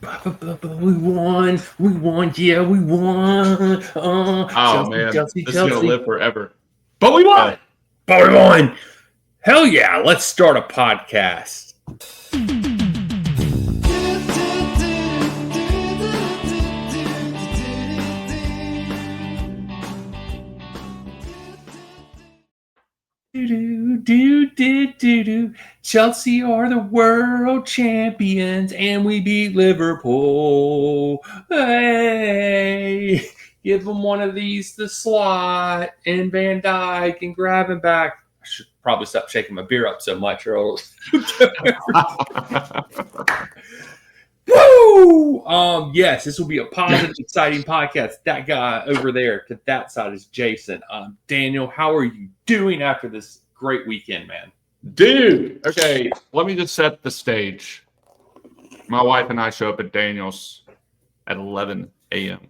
We won. We won. Yeah, we won. Oh, Chelsea, man. Chelsea, This is going to Chelsea. live forever. But we won! But we won. Hell yeah. Let's start a podcast. Chelsea are the world champions, and we beat Liverpool. Hey, give them one of these to slot and Van Dijk and grab him back. I should probably stop shaking my beer up so much, or else. Woo! Yes, this will be a positive, exciting podcast. That guy over there to that side is Jason. Daniel, how are you doing after this great weekend, man? Dude, okay, let me just set the stage. My wife and I show up at Daniel's at 11 a.m.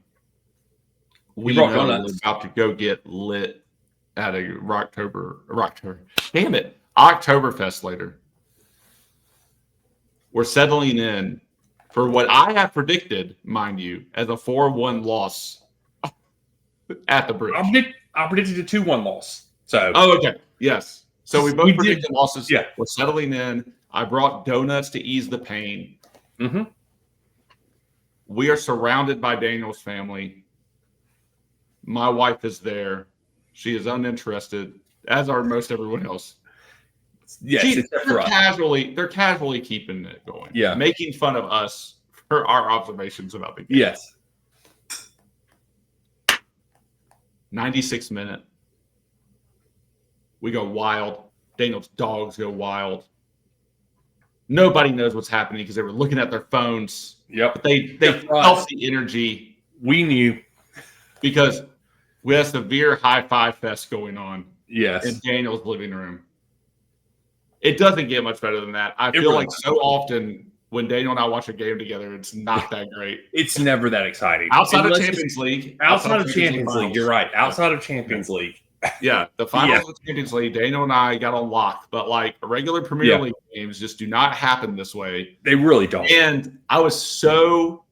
We know we're about to go get lit at a Oktoberfest later. We're settling in for what I have predicted, mind you, as a 4-1 loss at the bridge. I predicted a 2-1 loss. So, okay. Yes. So we both predicted losses. Yeah. We're settling in. I brought donuts to ease the pain. Mm-hmm. We are surrounded by Daniel's family. My wife is there. She is uninterested, as are most everyone else. Yes, they're casually keeping it going. Yeah. Making fun of us for our observations about the game. Yes. 96th minute. We go wild. Daniel's dogs go wild. Nobody knows what's happening because they were looking at their phones. Yep. But they felt the energy. We knew. Because we had a severe high five fest going on. Yes. In Daniel's living room. It doesn't get much better than that. I feel like so often when Daniel and I watch a game together, it's not that great. It's never that exciting. Outside of Champions League. Outside of Champions League, you're right. Outside of Champions League. Yeah, the finals of Champions League, Daniel and I got on lock. But like regular Premier League games just do not happen this way. They really don't. And I was so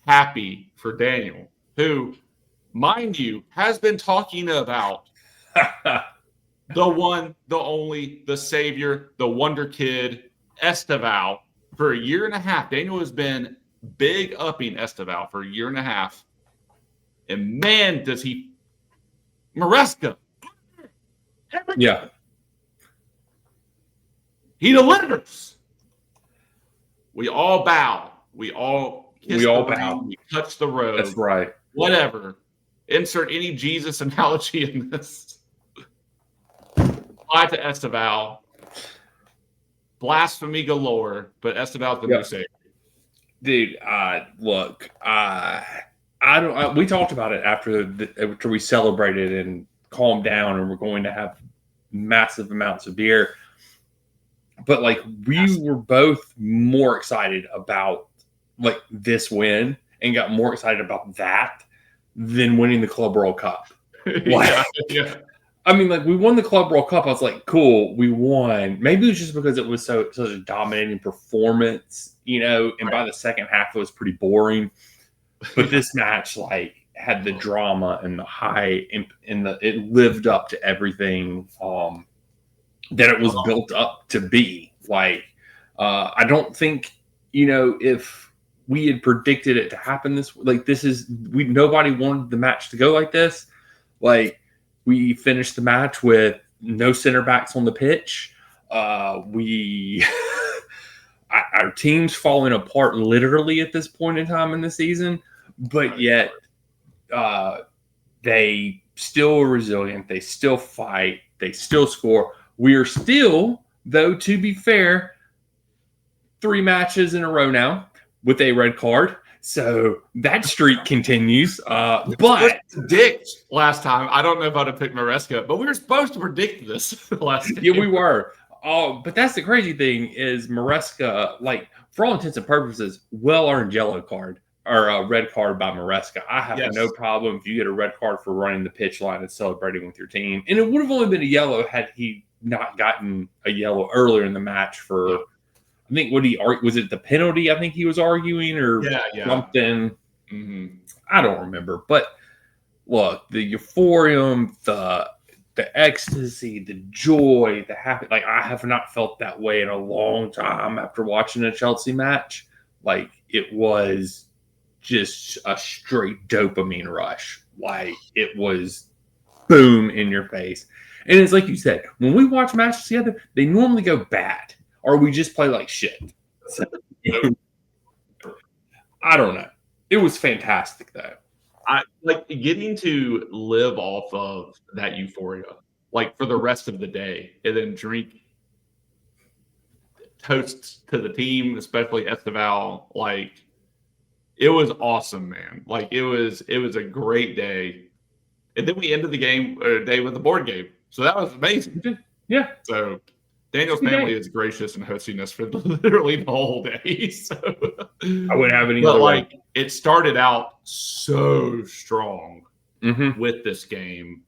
happy for Daniel, who, mind you, has been talking about the one, the only, the savior, the wonder kid, Estevao, for a year and a half. Daniel has been big upping Estevao for a year and a half. And man, does he Maresca. Yeah. He delivers. We all bow. We all kiss the ring. We touch the road. That's right. Whatever. Insert any Jesus analogy in this. Apply to Estevao. Blasphemy galore, but Estevao's the new savior. Dude, look, we talked about it after we celebrated and calmed down, and we're going to have massive amounts of beer. But like, we were both more excited about like this win and got more excited about that than winning the Club World Cup. Like, I mean, like, we won the Club World Cup. I was like, cool, we won. Maybe it was just because it was such a dominating performance, and by the second half, it was pretty boring. But this match, like, had the drama and the high, it lived up to everything that it was built up to be. Like, I don't think, if we had predicted it to happen nobody wanted the match to go like this. Like, we finished the match with no center backs on the pitch. Our team's falling apart literally at this point in time in the season, but yet they still are resilient. They still fight. They still score. We are still, though, to be fair, 3 matches in a row now with a red card. So that streak continues. But predict last time. I don't know if I'd have picked Maresca, but we were supposed to predict this last time. Yeah, we were. But that's the crazy thing is Maresca, like, for all intents and purposes, well-earned yellow card or a red card by Maresca. I have no problem if you get a red card for running the pitch line and celebrating with your team. And it would have only been a yellow had he not gotten a yellow earlier in the match for I think was it the penalty? I think he was arguing or something. Mm-hmm. I don't remember, but look, the euphorium, the ecstasy, the joy, the happy. Like I have not felt that way in a long time after watching a Chelsea match. Like it was just a straight dopamine rush. Like it was boom in your face. And it's like you said, when we watch matches together, they normally go bad, or we just play like shit. So, I don't know. It was fantastic though. I like getting to live off of that euphoria, like for the rest of the day, and then drink toasts to the team, especially Estevao. Like it was awesome, man. Like it was a great day. And then we ended the day with a board game. So that was amazing. Yeah. So Daniel's family is gracious and hosting us for literally the whole day. So I wouldn't have any other way. It started out so strong with this game.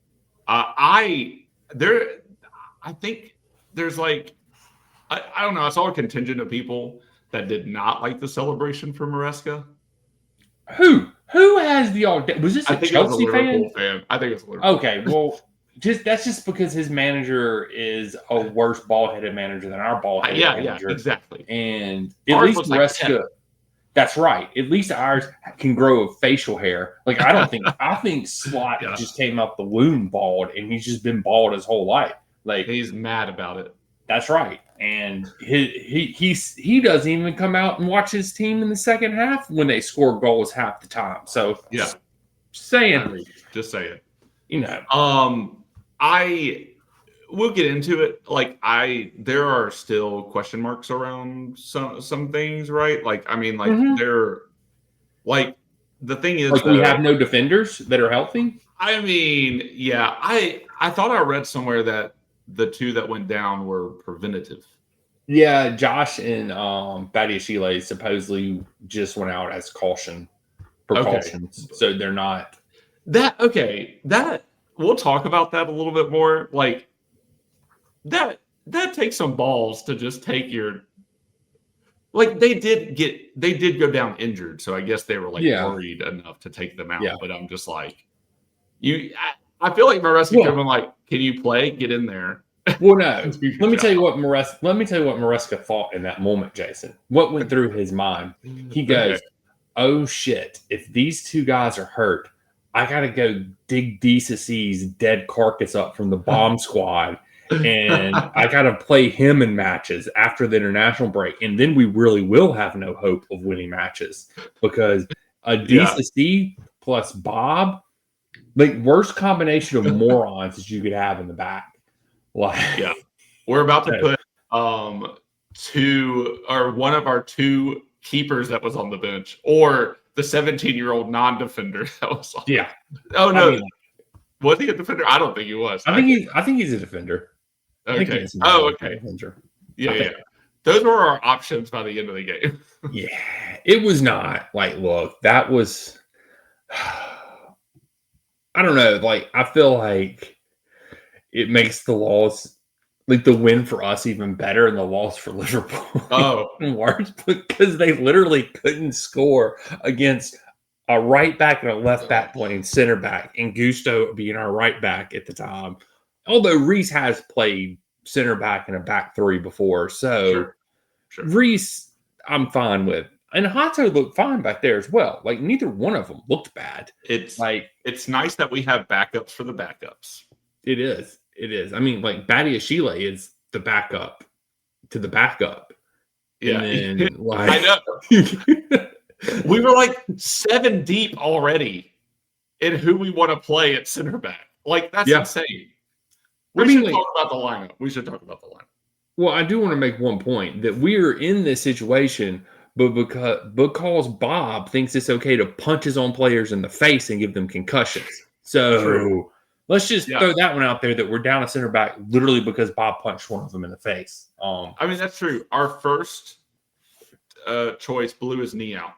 I think there's like I don't know. I saw a contingent of people that did not like the celebration for Maresca. Who has the audacity? Was this a Chelsea fan? I think it's a Liverpool. Okay, well, that's just because his manager is a worse ball-headed manager than our ball-headed manager. Yeah, exactly. And at least Maresca, that's right. At least ours can grow a facial hair. Like I think Slot just came out the womb bald, and he's just been bald his whole life. Like he's mad about it. That's right. And he doesn't even come out and watch his team in the second half when they score goals half the time. So just saying. You know. We'll get into it. Like there are still question marks around some things, right? Like I mean, like they're like the thing is like we have no defenders that are healthy. I mean, yeah, I thought I read somewhere that the two that went down were preventative. Yeah, Josh and Badiashile supposedly just went out as precautions. Okay. So they're not that we'll talk about that a little bit more. Like that takes some balls to just take your like they did go down injured, so I guess they were like worried enough to take them out. Yeah. But I'm just like I feel like Maresca could have been like, "Can you play? Get in there." Well, no. Let me tell you what Maresca thought in that moment, Jason. What went through his mind? He goes, "Oh shit! If these two guys are hurt, I gotta go dig DCC's dead carcass up from the bomb squad, and I gotta play him in matches after the international break, and then we really will have no hope of winning matches because a DCC plus Bob." Like worst combination of morons that you could have in the back. Like, we're about to put one of our two keepers that was on the bench, or the 17-year-old non-defender that was on. Yeah. Oh no, was he a defender? I don't think he was. I think he's a defender. Okay. Okay. Defender. Yeah. Those were our options by the end of the game. Yeah, it was not like. Look, that was. I don't know. Like, I feel like it makes the loss, like the win for us, even better, and the loss for Liverpool worse because they literally couldn't score against a right back and a left back playing center back, and Gusto being our right back at the time. Although Reese has played center back in a back three before, so sure. Reese, I'm fine with. And Hato looked fine back there as well. Like neither one of them looked bad. It's nice that we have backups for the backups. It is. I mean, like Badiashile is the backup to the backup. Yeah, and then, like, I know. We were like 7 deep already in who we want to play at center back. Like that's insane. We should talk about the lineup. Well, I do want to make one point that we're in this situation. But because Bob thinks it's okay to punch his own players in the face and give them concussions. So let's just throw that one out there that we're down a center back literally because Bob punched one of them in the face. I mean, that's true. Our first choice blew his knee out.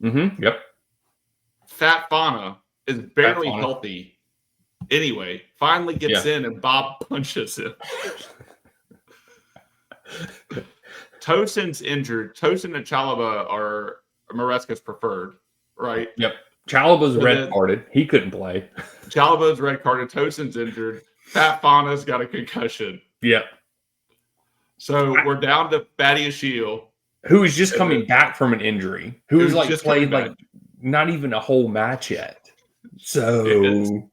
Mm-hmm. Yep. Fat Fana is barely healthy. Anyway, finally gets in and Bob punches him. Tosin's injured. Tosin and Chalaba are Maresca's preferred, right? Yep. Chalaba's So red then- carded. He couldn't play. Chalaba's red carded. Tosin's injured. Pat Fana's got a concussion. Yep. So we're down to Batty Shield. Who was just coming back from an injury. Who was like just played coming like not even a whole match yet. So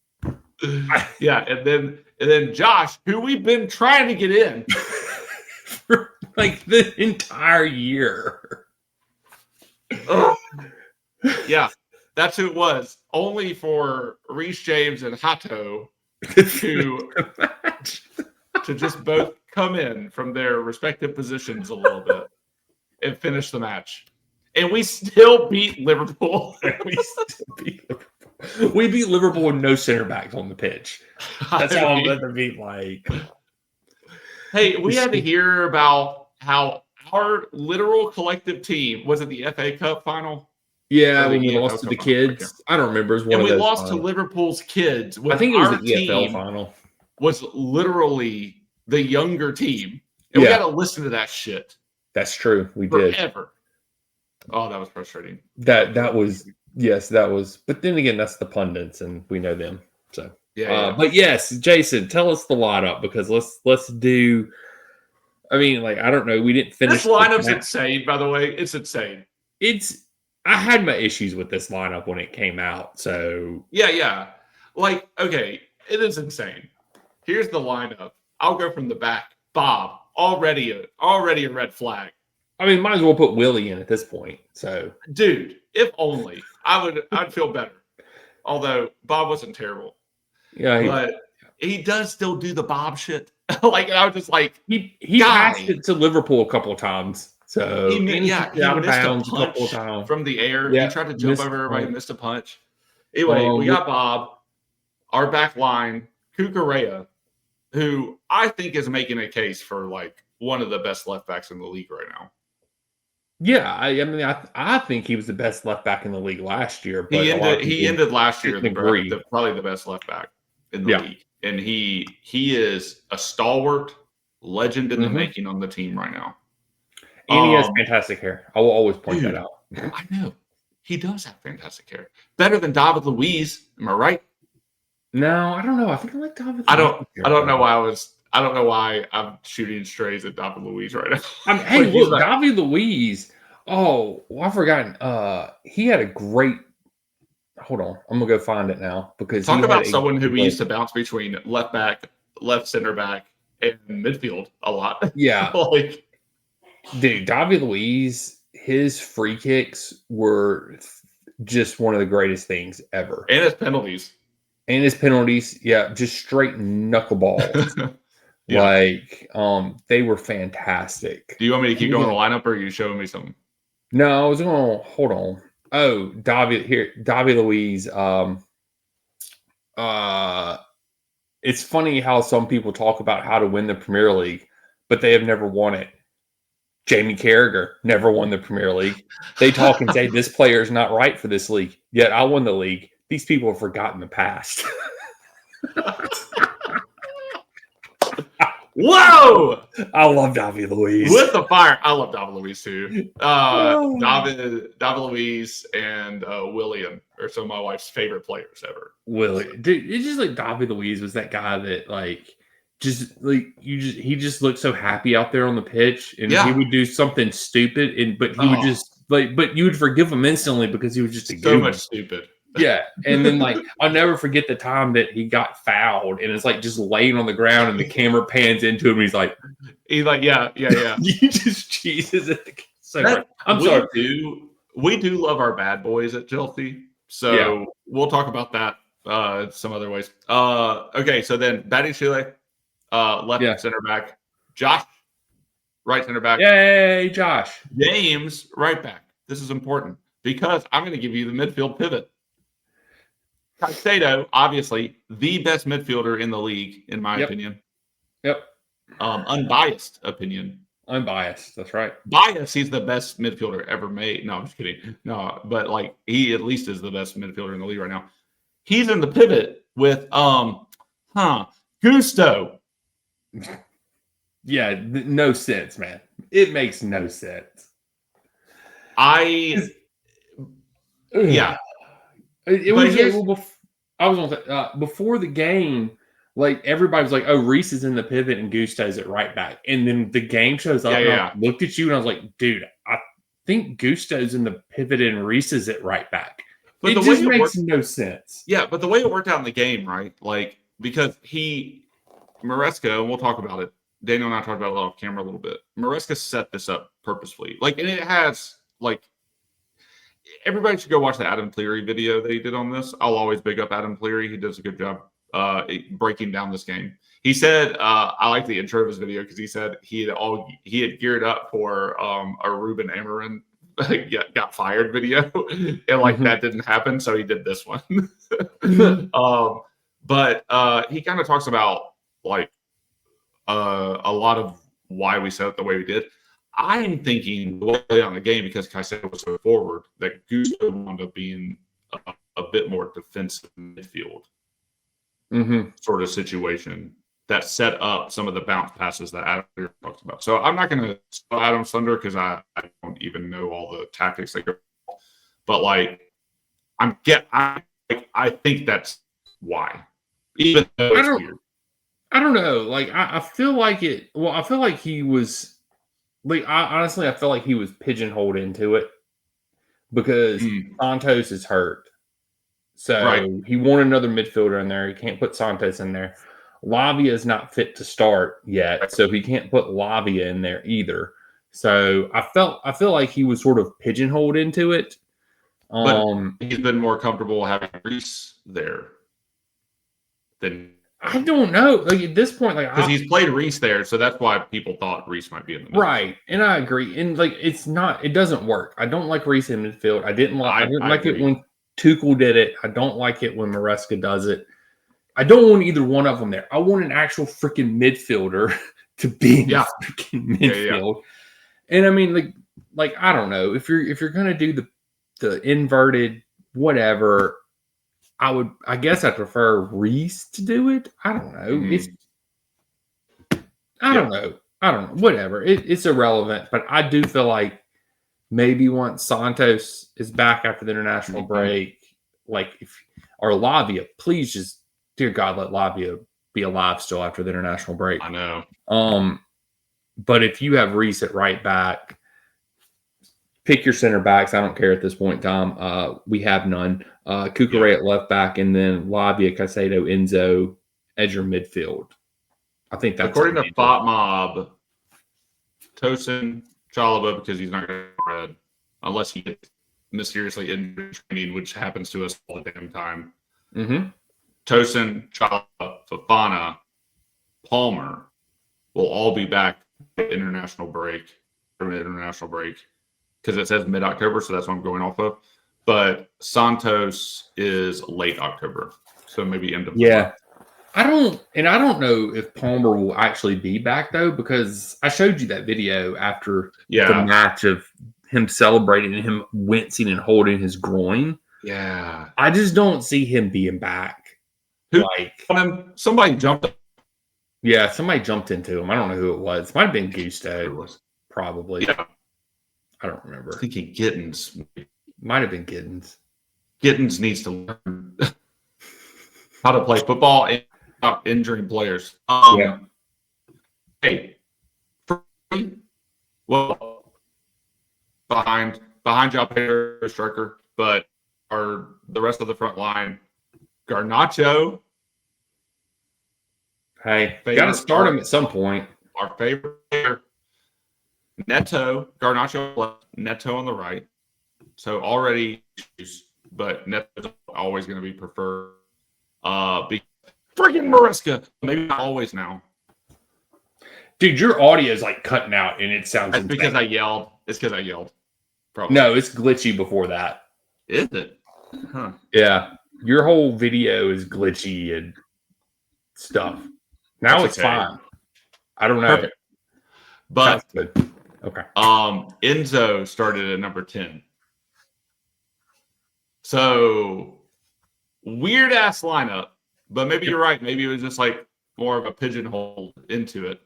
yeah, and then Josh, who we've been trying to get in for like the entire year. Yeah, that's who it was. Only for Reece James and Hato to just both come in from their respective positions a little bit and finish the match. And we still beat Liverpool. We beat Liverpool with no center backs on the pitch. That's how I'm going to beat like. Hey, we had to hear about how our literal collective team was it the FA Cup final? Yeah, when we lost to the kids. I don't remember. It was one and of we those lost finals. to Liverpool's kids. I think it was the EFL final. Was literally the younger team. And we got to listen to that shit. That's true. We did. Forever. Oh, that was frustrating. That was, yes, that was. But then again, that's the pundits, and we know them. So, yeah. But yes, Jason, tell us the lineup because let's do. I mean, like, I don't know. We didn't finish. This lineup's insane, by the way. It's insane. I had my issues with this lineup when it came out. So yeah. Like, okay, it is insane. Here's the lineup. I'll go from the back. Bob, already a red flag. I mean, might as well put Willie in at this point. So, dude, if only I'd feel better. Although Bob wasn't terrible. Yeah, but he does still do the Bob shit. Like I was just like he passed it to Liverpool a couple of times. So he missed out of bounds a couple of times from the air. Yeah, he tried to jump over everybody, missed a punch. Anyway, we got Bob, our back line, Cucurella, who I think is making a case for like one of the best left backs in the league right now. Yeah, I mean, I think he was the best left back in the league last year. But he ended last year probably the best left back in the league, and he is a stalwart legend in the making on the team right now. And he has fantastic hair. I will always point that out. I know he does have fantastic hair, better than David Luiz. Am I right? No, I don't know. I think I like David. I don't know why I'm shooting strays at David Luiz right now. I mean, hey, look, David Luiz. Oh, well, I've forgotten. He had a great. Hold on, I'm gonna go find it now because talk about someone who we used to bounce between left back, left center back, and midfield a lot. Yeah, like dude, David Luiz, his free kicks were just one of the greatest things ever, and his penalties. Yeah, just straight knuckleballs. Like, they were fantastic. Do you want me to keep going the lineup, or are you showing me something? No, I was going to hold on. Oh, David Luiz. It's funny how some people talk about how to win the Premier League, but they have never won it. Jamie Carragher never won the Premier League. They talk and say this player is not right for this league. Yet I won the league. These people have forgotten the past. Whoa! I love David Luiz. With the fire. I love David Luiz too. David Luiz and William are some of my wife's favorite players ever. Willie, dude, it's just like David Luiz was that guy that he just looked so happy out there on the pitch, and he would do something stupid, but he would just but you would forgive him instantly because he was just so much stupid. Yeah, and then I'll never forget the time that he got fouled, and it's like just laying on the ground, and the camera pans into him, and he's like, yeah. You just cheeses it. So I'm sorry. We do love our bad boys at Chelsea, so we'll talk about that some other ways. Okay, so then Batty Chile, left center back, Josh, right center back. Yay, Josh. James, right back. This is important because I'm going to give you the midfield pivot. Caicedo, obviously, the best midfielder in the league, in my opinion. Yep. Unbiased opinion. Unbiased. That's right. Biased, he's the best midfielder ever made. No, I'm just kidding. No, but he at least is the best midfielder in the league right now. He's in the pivot with Gusto. Yeah, no sense, man. It makes no sense. Yeah. It was I was gonna say before the game, like everybody was like, "Oh, Reese is in the pivot and Gusto's at right back," and then the game shows up, and I looked at you and I was like, "Dude, I think Gusto's in the pivot and Reese is at right back." But it just makes no sense. Yeah, but the way it worked out in the game, right? Like because Maresca, and we'll talk about it. Daniel and I talked about it off camera a little bit. Maresca set this up purposefully, like, and it has like. Everybody should go watch the Adam Cleary video that he did on this. I'll always big up Adam Cleary. He does a good job breaking down this game. He said, I like the intro of his video because he said he had geared up for a Ruben Amorim got fired video, and like that didn't happen, so he did this one. But he kind of talks about like a lot of why we set it the way we did. I'm thinking the way on the game, because Caicedo was so forward, that Gusto wound up being a bit more defensive midfield sort of situation that set up some of the bounce passes that Adam talks about. So I'm not going to steal Adam's thunder because I don't even know all the tactics that go. But like, I think that's why. Even though it's weird. I don't know. Like I feel like it. Well, I feel like he was. Like honestly, I feel like he was pigeonholed into it because Santos is hurt, so he wanted another midfielder in there. He can't put Santos in there. Lavia is not fit to start yet, so he can't put Lavia in there either. So I feel like he was sort of pigeonholed into it. But he's been more comfortable having Reese there than. I don't know. Like at this point, like because he's played Reese there, so that's why people thought Reese might be in the midfield. Right, and I agree. And like, it doesn't work. I don't like Reese in midfield. I didn't like it when Tuchel did it. I don't like it when Maresca does it. I don't want either one of them there. I want an actual freaking midfielder to be in the freaking midfield. And I mean, like I don't know if you're gonna do the inverted whatever. I guess I prefer Reese to do it. I don't know. I don't know. Whatever. It's irrelevant. But I do feel like maybe once Santos is back after the international break, like or Lavia, please just, dear God, let Lavia be alive still after the international break. I know. But if you have Reese at right back, pick your center backs. I don't care at this point in time. We have none. Cucurella at left back, and then Lavia, Caicedo, Enzo as your midfield. I think that's according to Bot Mob. Tosin, Chalobah, because he's not going to red unless he gets mysteriously injured training, which happens to us all the damn time. Tosin, Chalobah, Fofana, Palmer will all be back from the international break because it says mid-October, so that's what I'm going off of. But Santos is late October, so maybe end of month. I don't know if Palmer will actually be back though, because I showed you that video after the match of him celebrating and him wincing and holding his groin. Yeah, I just don't see him being back. Somebody jumped. Yeah, somebody jumped into him. I don't know who it was. It might have been Gusto, probably. Yeah. I don't remember. I think Gittins. Might have been Giddens. Giddens needs to learn how to play football and stop injuring players. Hey, well, behind y'all, Pedro striker, but the rest of the front line, Garnacho. Hey, got to start him at some point. Our favorite player, Neto, Garnacho left, Neto on the right. So already, but Neto's always going to be preferred. Freaking Maresca. Maybe not always now. Dude, your audio is like cutting out and it sounds That's because I yelled. It's because I yelled. Probably. No, it's glitchy before that. Is it? Huh. Yeah. Your whole video is glitchy and stuff. Now it's fine. I don't know. Perfect. But good. Okay. Enzo started at number 10. So weird ass lineup, but maybe you're right. Maybe it was just like more of a pigeonhole into it.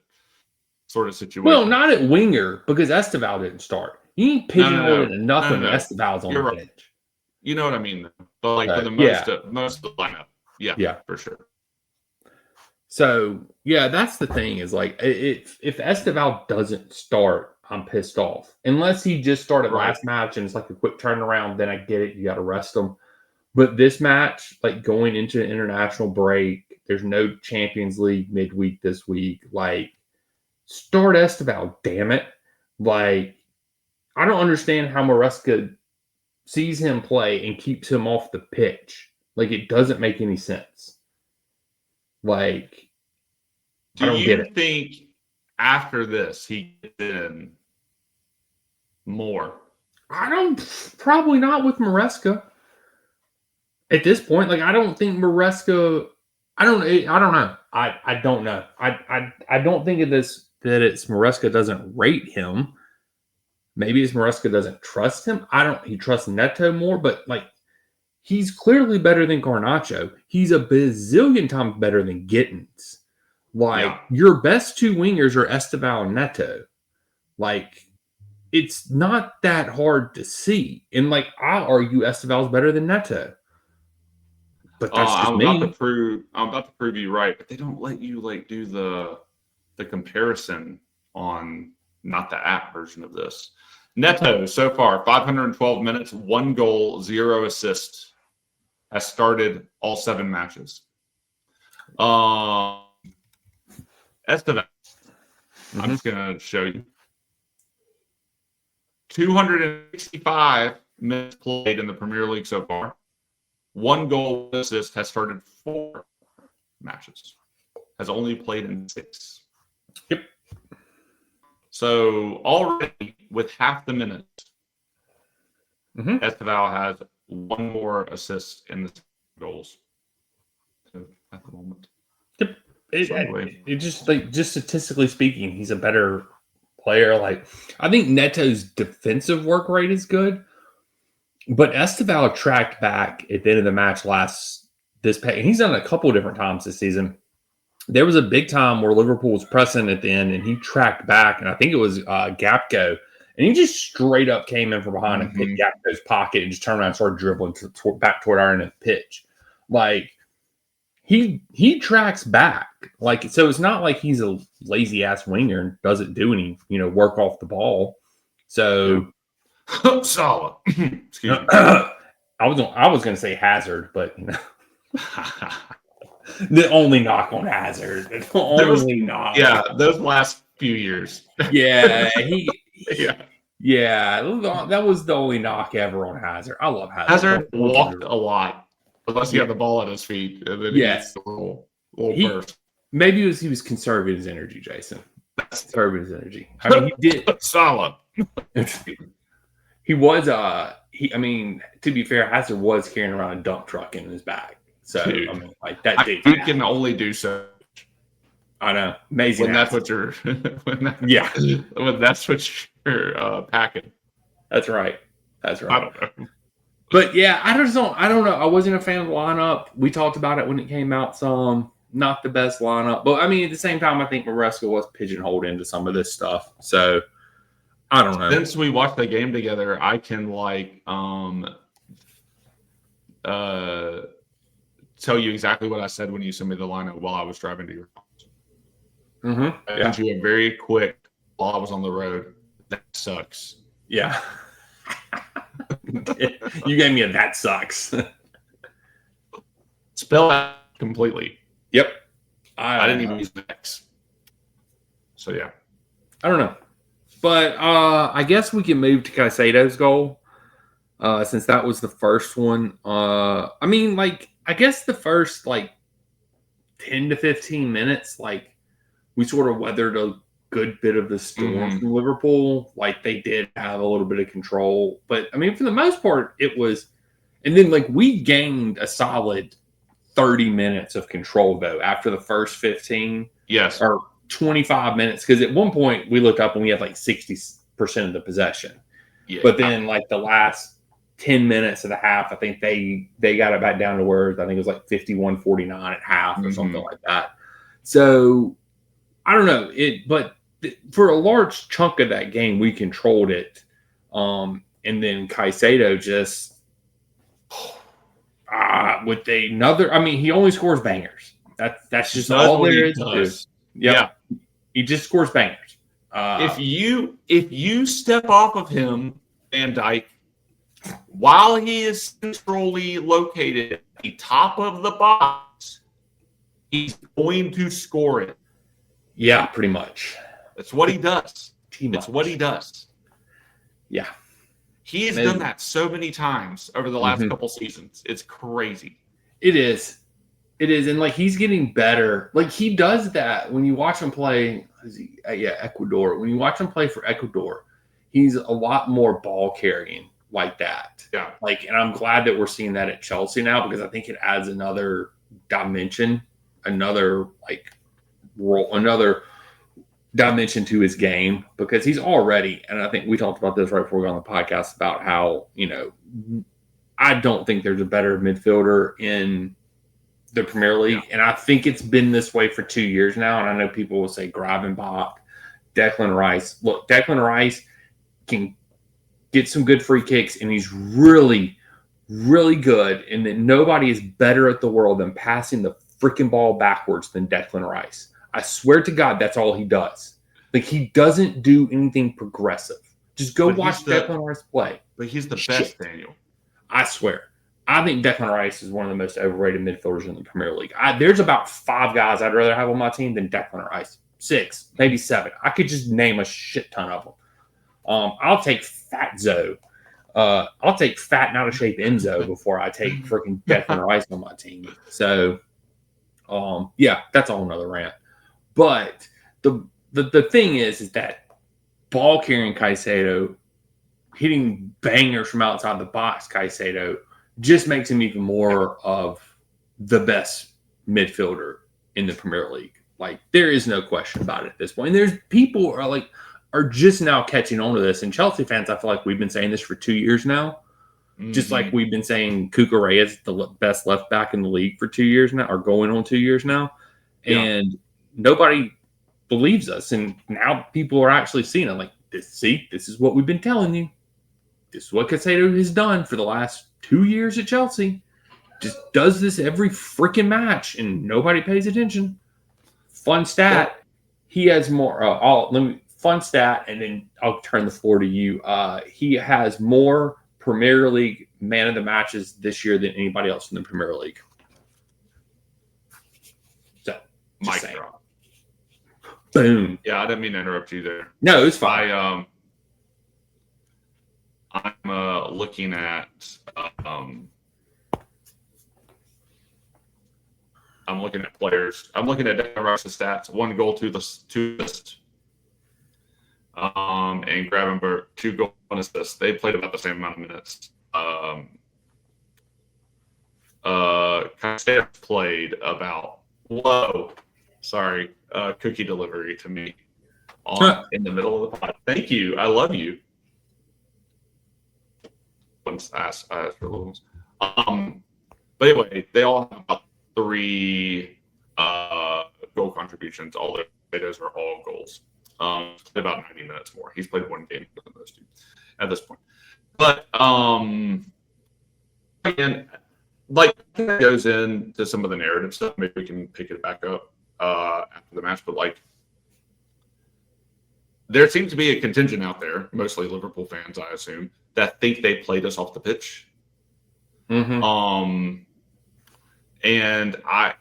sort of situation. Well, not at winger because Estevao didn't start. You ain't pigeonholed into nothing when No. Estevao's on You're the right. bench. You know what I mean? But like for the Yeah. most of the lineup, yeah, for sure. So yeah, that's the thing is like if Estevao doesn't start, I'm pissed off. Unless he just started last match and it's like a quick turnaround, then I get it. You got to rest him. But this match, like going into an international break, there's no Champions League midweek this week. Like, start Estevao, damn it. Like, I don't understand how Maresca sees him play and keeps him off the pitch. Like, it doesn't make any sense. Like, I don't get it. Do you think after this he gets in more? Probably not with Maresca. At this point, like I don't think Maresca. I don't know. I don't know. I don't think that it's Maresca doesn't rate him. Maybe it's Maresca doesn't trust him. He trusts Neto more, but like he's clearly better than Garnacho. He's a bazillion times better than Gittins. Like your best two wingers are Estevao and Neto. Like it's not that hard to see. And like I argue Estevao's better than Neto. But that's just I'm me. about to prove you right, but they don't let you like do the comparison on not the app version of this. Neto so far 512 minutes, 1 goal, 0 assists. Has started all 7 matches. Estevao. I'm just gonna show you. 265 minutes played in the Premier League so far. 1 goal assist, has started 4 matches. Has only played in 6. Yep. So already with half the minutes, Estevao has 1 more assist in the goals at the moment. Yep. It just statistically speaking, he's a better player. Like I think Neto's defensive work rate is good. But Estevao tracked back at the end of the match and he's done it a couple of different times this season. There was a big time where Liverpool was pressing at the end, and he tracked back, and I think it was Gapco, and he just straight up came in from behind and picked Gapco's pocket and just turned around and started dribbling back toward our end of the pitch. Like he tracks back, like so. It's not like he's a lazy ass winger and doesn't do any work off the ball. So. Yeah. Solid. Excuse me. I was going to say Hazard, but the only knock on Hazard. Those last few years. Yeah, that was the only knock ever on Hazard. I love Hazard. Hazard walked a lot, unless he had the ball at his feet, and then he gets a little burst. Maybe he was conserving his energy, Jason. Conserving his energy. I mean, he did solid. He was, to be fair, Hazard was carrying around a dump truck in his bag. So, dude, that dude. You can only do so. I know. Amazing. When that's what you're, when that's what you're packing. That's right. I don't know. But yeah, I don't know. I wasn't a fan of the lineup. We talked about it when it came out some. Not the best lineup. But, at the same time, I think Maresca was pigeonholed into some of this stuff. So, I don't know. Since we watched the game together, I can tell you exactly what I said when you sent me the lineup while I was driving to your house. I sent you a very quick while I was on the road. That sucks. Yeah. You gave me a that sucks. Spell out completely. Yep. I didn't even use X. So yeah. I don't know. But I guess we can move to Caicedo's goal since that was the first one. I guess the first 10 to 15 minutes, we sort of weathered a good bit of the storm from Liverpool. Like they did have a little bit of control. But for the most part, it was, and then we gained a solid 30 minutes of control though after the first 15. Yes. Or 25 minutes, because at one point we looked up and we had 60% of the possession. Yeah. But then the last 10 minutes of the half, I think they got it back down to where I think it was 51-49 at half or something like that. So I don't know but for a large chunk of that game, we controlled it. And then Caicedo just with another. I mean, he only scores bangers. That's just all there is to do. Yep. Yeah, he just scores bangers. If you step off of him, Van Dijk, while he is centrally located at the top of the box, he's going to score it. Yeah, pretty much. That's what he does. It's what he does. Yeah. He has done that so many times over the last couple seasons. It's crazy. It is. It is. And, like, he's getting better. Like, he does that when you watch him play. Ecuador. When you watch him play for Ecuador, he's a lot more ball carrying like that. Yeah. Like, and I'm glad that we're seeing that at Chelsea now because I think it adds another dimension, another dimension to his game because he's already, and I think we talked about this right before we got on the podcast about how, I don't think there's a better midfielder in the Premier League. Yeah. And I think it's been this way for 2 years now. And I know people will say Gravenbach, Declan Rice. Look, Declan Rice can get some good free kicks and he's really, really good. And then nobody is better at the world than passing the freaking ball backwards than Declan Rice. I swear to God, that's all he does. Like, he doesn't do anything progressive. Just go watch Declan Rice play. But he's the best, Daniel. I swear. I think Declan Rice is one of the most overrated midfielders in the Premier League. There's about 5 guys I'd rather have on my team than Declan Rice. 6, maybe 7. I could just name a shit ton of them. I'll take Fat Zoe. I'll take fat and out of shape Enzo before I take freaking Declan Rice on my team. So, yeah, that's a whole nother rant. But the thing is that ball carrying Caicedo, hitting bangers from outside the box Caicedo, just makes him even more of the best midfielder in the Premier League. Like, there is no question about it at this point. And there's people are just now catching on to this. And Chelsea fans, I feel like we've been saying this for 2 years now. Mm-hmm. Just like we've been saying Cucurella is the best left back in the league for 2 years now, or going on 2 years now. Yeah. And nobody believes us. And now people are actually seeing it. Like, this is what we've been telling you. This is what Caicedo has done for the last 2 years at Chelsea. Just does this every freaking match, and nobody pays attention. Fun stat. He has more. Fun stat, and then I'll turn the floor to you. He has more Premier League man of the matches this year than anybody else in the Premier League. So, mic drop. Boom. Yeah, I didn't mean to interrupt you there. No, it's fine. I'm looking at players. I'm looking at Declan Rice's stats: 1 goal, 2 assists. And Gravenberch, 2 goals, 1 assist. They played about the same amount of minutes. Caicedo played about cookie delivery to me in the middle of the pod. Thank you. I love you. Once asked for little ones. But anyway, they all have about 3 goal contributions. All those are all goals. Played about 90 minutes more. He's played 1 game than those 2 at this point. But again, like, that goes into some of the narrative stuff. Maybe we can pick it back up after the match. But, like, there seems to be a contingent out there, mostly Liverpool fans, I assume, that think they played us off the pitch. Mm-hmm. And I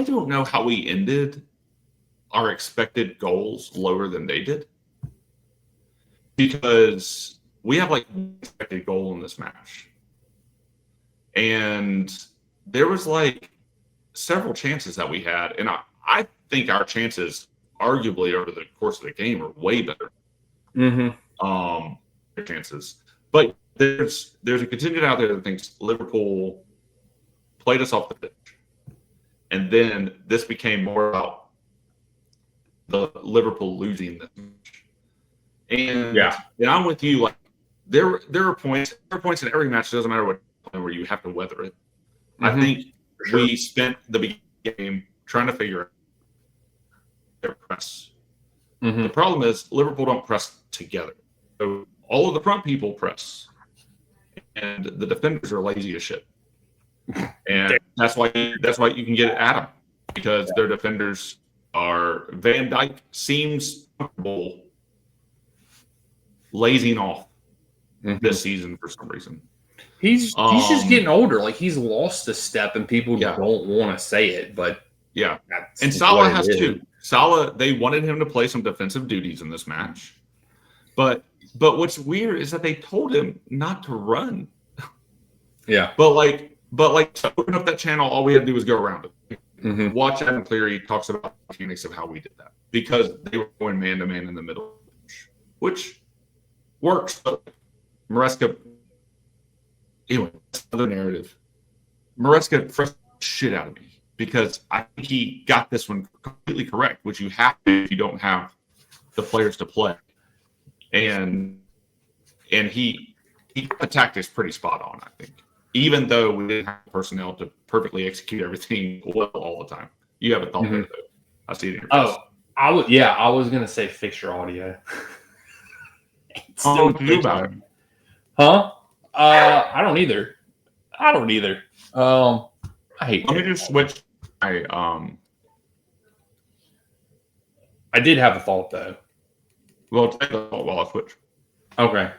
don't know how we ended our expected goals lower than they did, because we have like one expected goal in this match, and there was like several chances that we had, and I think our chances, arguably over the course of the game, are way better. Mm-hmm. Their chances, but there's a contingent out there that thinks Liverpool played us off the pitch, and then this became more about the Liverpool losing this match. And I'm with you. Like, there are points in every match. It doesn't matter what point where you have to weather it. Mm-hmm. I think we spent the beginning game trying to figure out their press. Mm-hmm. The problem is Liverpool don't press together. So all of the front people press, and the defenders are lazy as shit. And that's why you can get at them, because their defenders are. Van Dijk seems comfortable lazing off this season for some reason. He's just getting older. Like, he's lost a step, and people don't want to say it, but and Salah has too. Salah, they wanted him to play some defensive duties in this match, but what's weird is that they told him not to run. Yeah, but to open up that channel, all we had to do was go around it. Watch Adam Cleary talks about the mechanics of how we did that, because they were going man to man in the middle, which works. But Maresca, anyway, that's another narrative. Maresca frustrated the shit out of me, because I think he got this one completely correct, which you have to if you don't have the players to play, and he got the tactics pretty spot on, I think. Even though we didn't have personnel to perfectly execute everything well all the time. You have a thought there, though. I see it in your face. I was going to say fix your audio. Still do about it. Huh? I don't either. I hate it. Let me just switch. I did have a thought, though. Well, take the thought while I switch. Okay.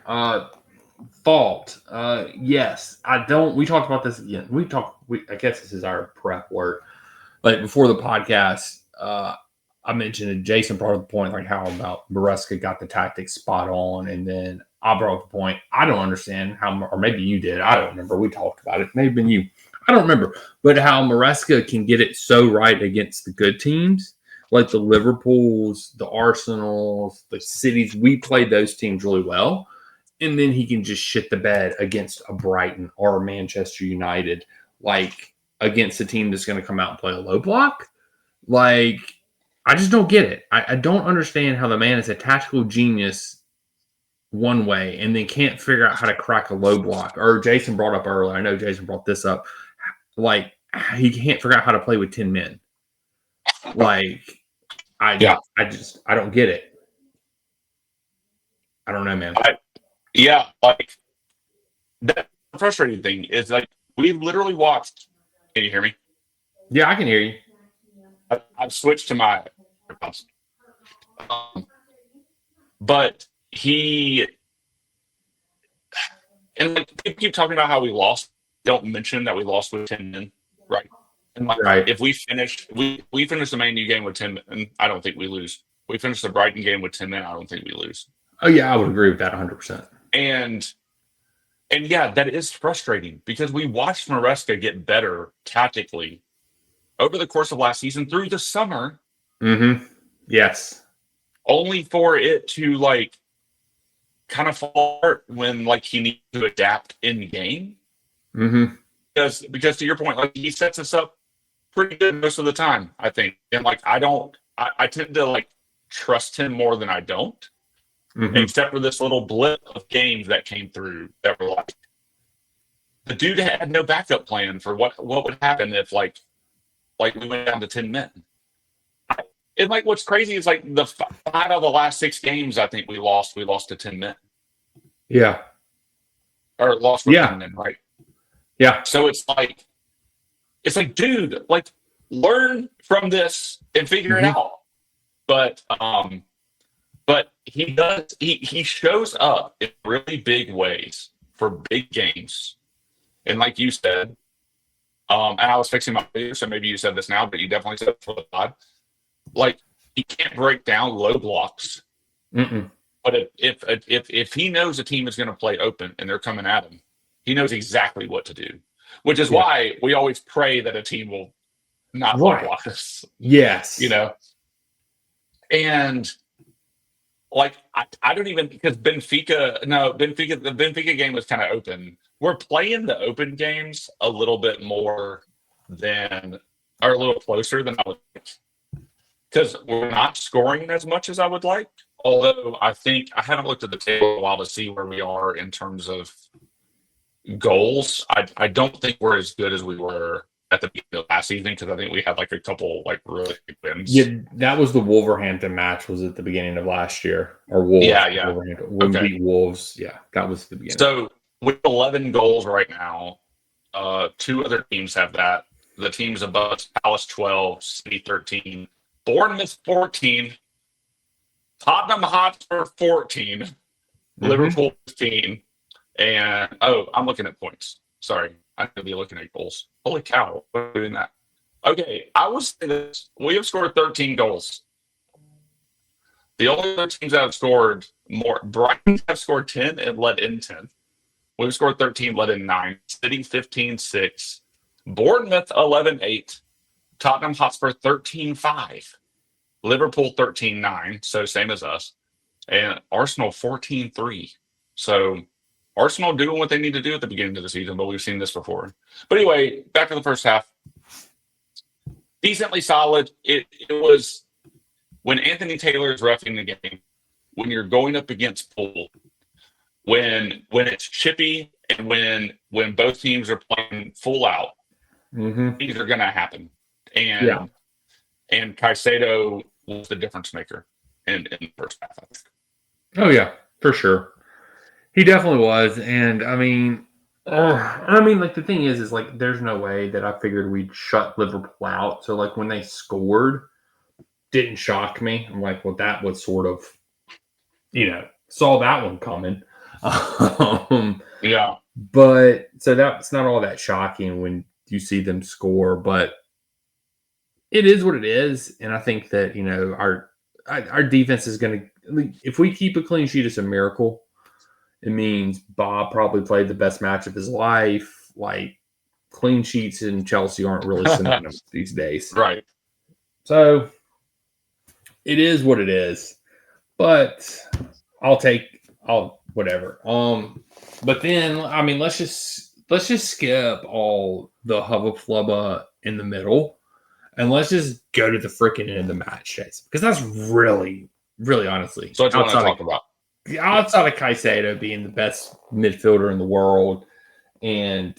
Thought. Yes. We talked about this again. I guess this is our prep work. Like, before the podcast, I mentioned, and Jason brought up the point, like, how about Maresca got the tactics spot on, and then I brought up the point, I don't understand how, or maybe you did, I don't remember, we talked about it, maybe been you, I don't remember, but how Maresca can get it so right against the good teams, like the Liverpools, the Arsenals, the Cities. We played those teams really well, and then he can just shit the bed against a Brighton or a Manchester United, like against a team that's going to come out and play a low block. Like, I just don't get it. I don't understand how the man is a tactical genius one way and then can't figure out how to crack a low block. Or Jason brought up earlier, I know Jason brought this up, like, he can't figure out how to play with 10 men. Like, I don't get it. I don't know, man. Like, that frustrating thing is, like, we literally watched. Can you hear me? Yeah, I can hear you. I've switched to my AirPods. But he, and like, people keep talking about how we lost. Don't mention that we lost with 10 men, right? And like, Right. if we finish the Man U game with 10 men, I don't think we lose. We finish the Brighton game with 10 men, I don't think we lose. Oh yeah, I would agree with that 100%. And yeah, that is frustrating, because we watched Maresca get better tactically over the course of last season through the summer. Mm-hmm. Yes. Only for it to, like, kind of fall apart when, like, he needs to adapt in game. Mm-hmm. Because to your point, like, he sets us up pretty good most of the time, I think. And like, I tend to, like, trust him more than I don't. Mm-hmm. Except for this little blip of games that came through that were like, the dude had no backup plan for what would happen if like we went down to 10 men. And like, what's crazy is, like, the 5 of the last 6 games I think we lost to 10 men. Yeah. Or lost with 10 men, right? Yeah. So it's like, dude, like, learn from this and figure it out. But he does. He shows up in really big ways for big games, and like you said, and I was fixing my video, so maybe you said this now, but you definitely said it for the pod. Like, he can't break down low blocks. Mm-mm. But if he knows a team is going to play open and they're coming at him, he knows exactly what to do. Which is why we always pray that a team will not low block us. Yes, you know, and. Like, I don't even, because the Benfica game was kind of open. We're playing the open games a little bit more than, or a little closer than I would like, because we're not scoring as much as I would like. Although I think, I haven't looked at the table in a while to see where we are in terms of goals. I don't think we're as good as we were at the beginning of last season because I think we had like a couple like really big wins. Yeah, that was the Wolverhampton match. Was at the beginning of last year or Wolves? Yeah. Wolverhampton when we beat Wolves. Yeah, that was the beginning. So with 11 goals right now, 2 other teams have that. The teams above us, Palace 12, City 13, Bournemouth 14, Tottenham Hotspur 14, Liverpool 15, and I'm looking at points. Sorry, I could be looking at goals. Holy cow, what are we doing that? Okay, I was saying this. We have scored 13 goals. The only other teams that have scored more, Brighton have scored 10 and led in 10. We've scored 13, led in 9. City 15-6. Bournemouth 11-8. Tottenham Hotspur 13-5. Liverpool 13-9, so same as us. And Arsenal 14-3. So Arsenal doing what they need to do at the beginning of the season, but we've seen this before. But anyway, back to the first half. Decently solid. It was when Anthony Taylor is reffing the game, when you're going up against Poole, when it's chippy and when both teams are playing full out, things are going to happen. And Caicedo was the difference maker in the first half, I think. Oh yeah, for sure. He definitely was, and I mean, like the thing is like there's no way that I figured we'd shut Liverpool out. So like when they scored, didn't shock me. I'm like, well, that was sort of, saw that one coming. Yeah. But so that's not all that shocking when you see them score, but it is what it is. And I think that, our defense is going to, if we keep a clean sheet, it's a miracle. It means Bob probably played the best match of his life. Like clean sheets in Chelsea aren't really synonymous these days. Right. So it is what it is, but whatever. But then, I mean, let's just skip all the hubba flubba in the middle and let's just go to the freaking end of the match, Chase, because that's really, really honestly. So what you want to talk about? Outside of Caicedo being the best midfielder in the world, and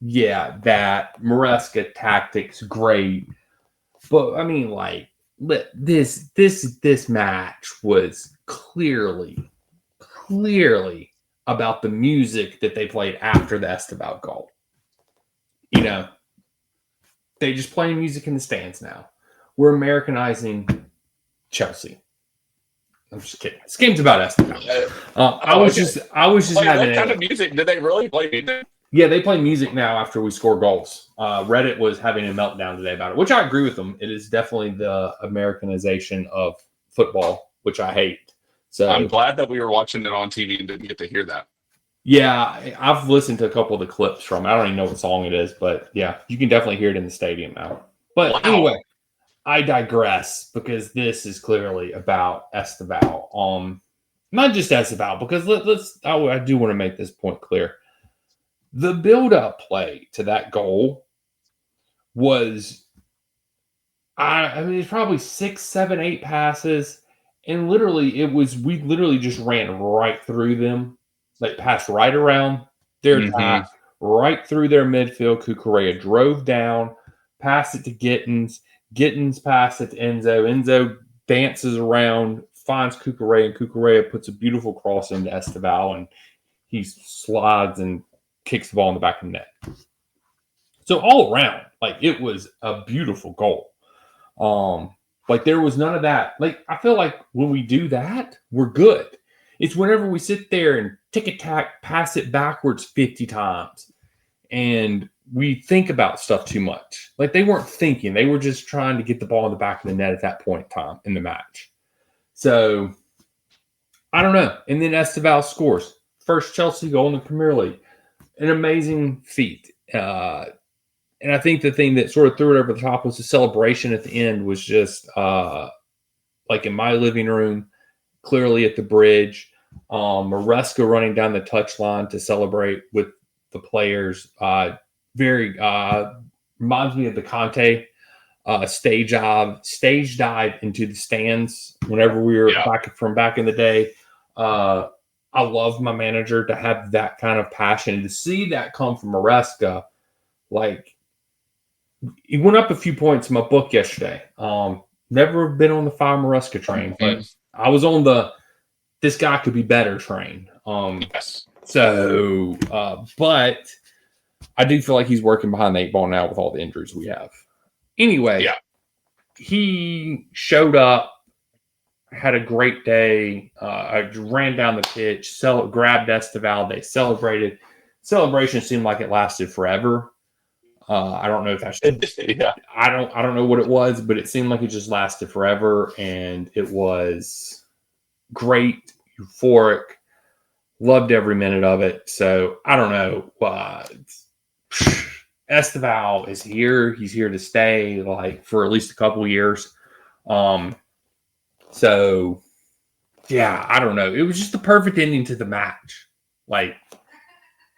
that Maresca tactics great, but I mean, like this match was clearly about the music that they played after the Estevao goal. They just play music in the stands now. We're Americanizing Chelsea. I'm just kidding. This game's about Estevao. I was just having what kind of music did they really play? Yeah, they play music now after we score goals. Reddit was having a meltdown today about it, which I agree with them. It is definitely the Americanization of football, which I hate. So I'm glad that we were watching it on TV and didn't get to hear that. Yeah, I've listened to a couple of the clips from it. I don't even know what song it is, but yeah, you can definitely hear it in the stadium now. But Anyway, I digress because this is clearly about Estevao. Not just Estevao, because I do want to make this point clear. The build-up play to that goal was, it's probably 6, 7, 8 passes, and we literally just ran right through them. Like passed right around their attack, right through their midfield. Cucurella drove down, passed it to Gittins. Gittins passed it to Enzo. Enzo dances around, finds Cucurella, and Cucurella puts a beautiful cross into Estevao, and he slides and kicks the ball in the back of the net. So all around, like it was a beautiful goal. Like there was none of that. Like I feel like when we do that, we're good. It's whenever we sit there and tick-a-tack, pass it backwards 50 times, and we think about stuff too much. Like they weren't thinking. They were just trying to get the ball in the back of the net at that point in time in the match. So, I don't know. And then Estevao scores. First Chelsea goal in the Premier League. An amazing feat. And I think the thing that sort of threw it over the top was the celebration at the end was just like in my living room, clearly at the bridge. Maresca running down the touchline to celebrate with the players. Very reminds me of the Conte stage dive into the stands whenever we were back in the day. I love my manager to have that kind of passion and to see that come from Maresca. Like he went up a few points in my book yesterday. Never been on the Fire Maresca train, but I was on the this guy could be better train. Yes. So, but I do feel like he's working behind the 8 ball now with all the injuries we have. Anyway, he showed up, had a great day. I ran down the pitch, grabbed Estevao. They celebrated. Celebration seemed like it lasted forever. I don't know if that's I don't know what it was, but it seemed like it just lasted forever, and it was great, euphoric. Loved every minute of it. So I don't know. Estevao is here. He's here to stay, like for at least a couple years. So yeah, I don't know. It was just the perfect ending to the match. Like,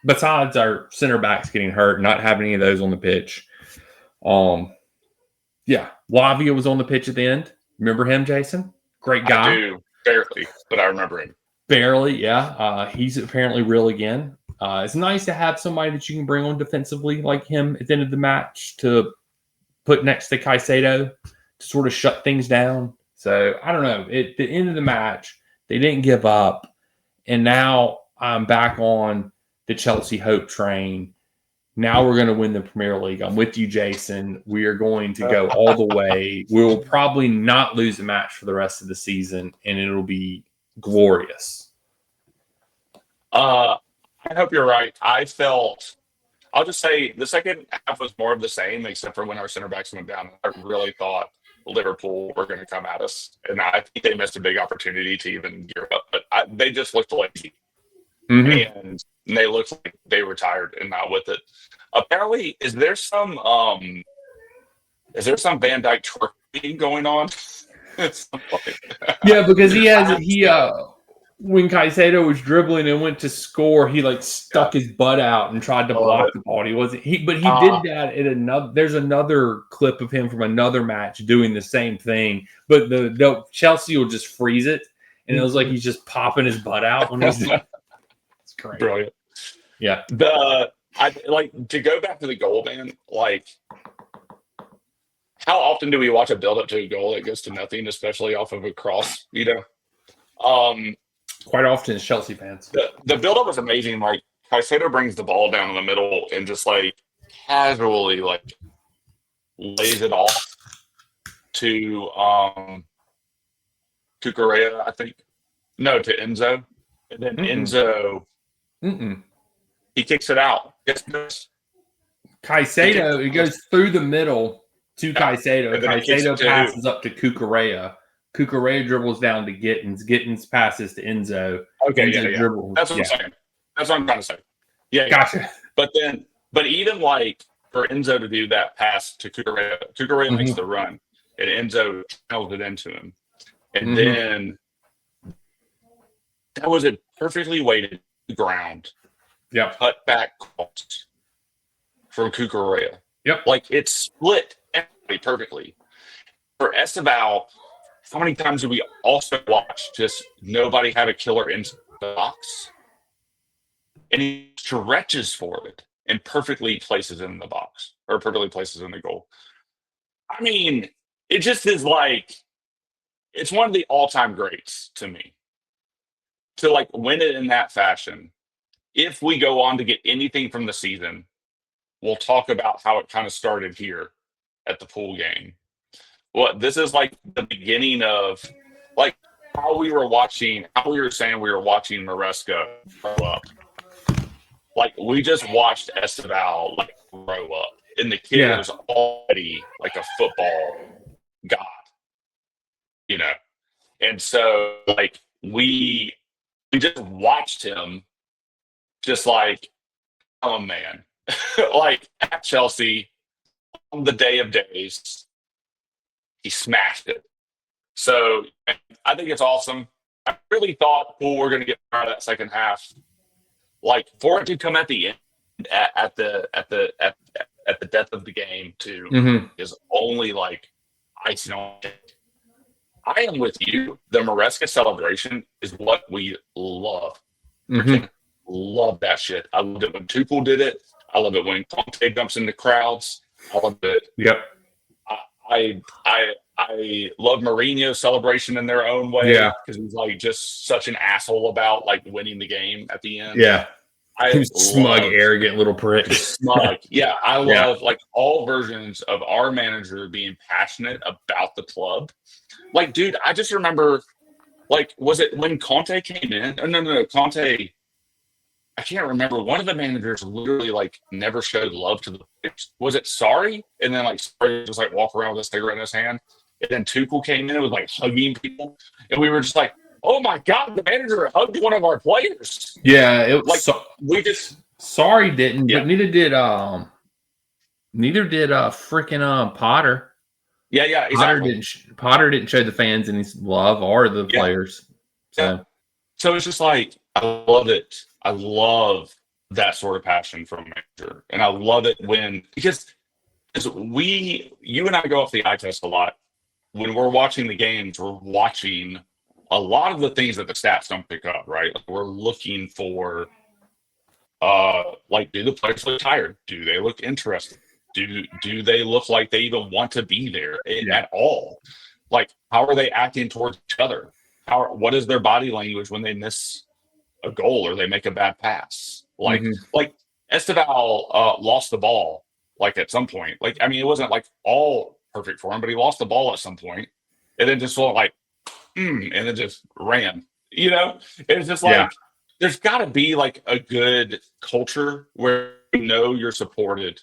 besides our center backs getting hurt, not having any of those on the pitch. Yeah, Lavia was on the pitch at the end. Remember him, Jason? Great guy. I do, barely, but I remember him. Barely, yeah. He's apparently real again. It's nice to have somebody that you can bring on defensively like him at the end of the match to put next to Caicedo to sort of shut things down. So, I don't know. At the end of the match, they didn't give up. And now I'm back on the Chelsea hope train. Now we're going to win the Premier League. I'm with you, Jason. We are going to go all the way. We will probably not lose a match for the rest of the season, and it'll be glorious. I hope you're right. I'll just say the second half was more of the same, except for when our center backs went down. I really thought Liverpool were going to come at us, and I think they missed a big opportunity to even gear up. But they just looked lazy, and they looked like they were tired and not with it. Apparently, is there some Van Dijk twerking going on? Yeah, because when Caicedo was dribbling and went to score, he like stuck his butt out and tried to block the ball. But he did that at another. There's another clip of him from another match doing the same thing. But the Chelsea will just freeze it, and it was like he's just popping his butt out when he's. It's great, brilliant. Yeah. I like to go back to the goal, man. Like, how often do we watch a build up to a goal that goes to nothing, especially off of a cross? Quite often as Chelsea fans. The build-up was amazing. Like, Caicedo brings the ball down in the middle and just, like, casually, like, lays it off to Cucurella, I think. No, to Enzo. And then Enzo, he kicks it out. Caicedo, it goes through the middle to Caicedo. Caicedo passes up to Cucurella. Cucurella dribbles down to Gittins. Gittins passes to Enzo. Okay, Enzo dribbles. That's what I'm saying. That's what I'm trying to say. Yeah, gotcha. But even like for Enzo to do that pass to Cucurella makes the run, and Enzo channels it into him, and then that was a perfectly weighted ground. Yeah, cut back cross from Cucurella. Yep, like it split everybody perfectly. For Estevao, how many times do we also watch just nobody have a killer in the box? And he stretches for it and perfectly places it in the box or perfectly places it in the goal. I mean, it just is like, it's one of the all-time greats to me. To like win it in that fashion. If we go on to get anything from the season, we'll talk about how it kind of started here at the pool game. Well, this is like the beginning of like how we were saying we were watching Maresca grow up. Like we just watched Estevao like grow up, and the kid was already like a football god, you know. And so like we just watched him just like oh man, like at Chelsea on the day of days. He smashed it. So I think it's awesome. I really thought we were going to get out of that second half. Like for it to come at the end, at the death of the game too, is only like icing on it. I am with you. The Maresca celebration is what we love. Love that shit. I loved it when Tuchel did it. I love it when Conte jumps in the crowds. I love it. Yep. I love Mourinho's celebration in their own Yeah. way because he's like just such an asshole about like winning the game at the end. Yeah. He I was smug, love arrogant little prick. smug. Yeah, I Yeah. love like all versions of our manager being passionate about the club. Like, dude, I just remember, like, was it when Conte came in? Oh, no, Conte. I can't remember. One of the managers literally like never showed love to the players. Was it Sorry? And then like Sorry just like walk around with a cigarette in his hand. And then Tuchel came in and was like hugging people, and we were just like, "Oh my god, the manager hugged one of our players!" Yeah. It was Like we just Sorry didn't, Yeah. but neither did freaking Potter. yeah, exactly. Potter didn't show the fans any love or the Yeah. players. So Yeah. So it's just like I love it. I love that sort of passion from a manager, and I love it because you and I go off the eye test a lot. When we're watching the games, we're watching a lot of the things that the stats don't pick up, right? Like we're looking for, like, do the players look tired? Do they look interested? Do they look like they even want to be there at all? Like, how are they acting towards each other? What is their body language when they miss a goal or they make a bad pass? Like, like Estevao lost the ball, like at some point. Like, I mean, it wasn't like all perfect for him, but he lost the ball at some point, and then just felt like, and then just ran. You know, it's just like there's got to be like a good culture where you know you're supported,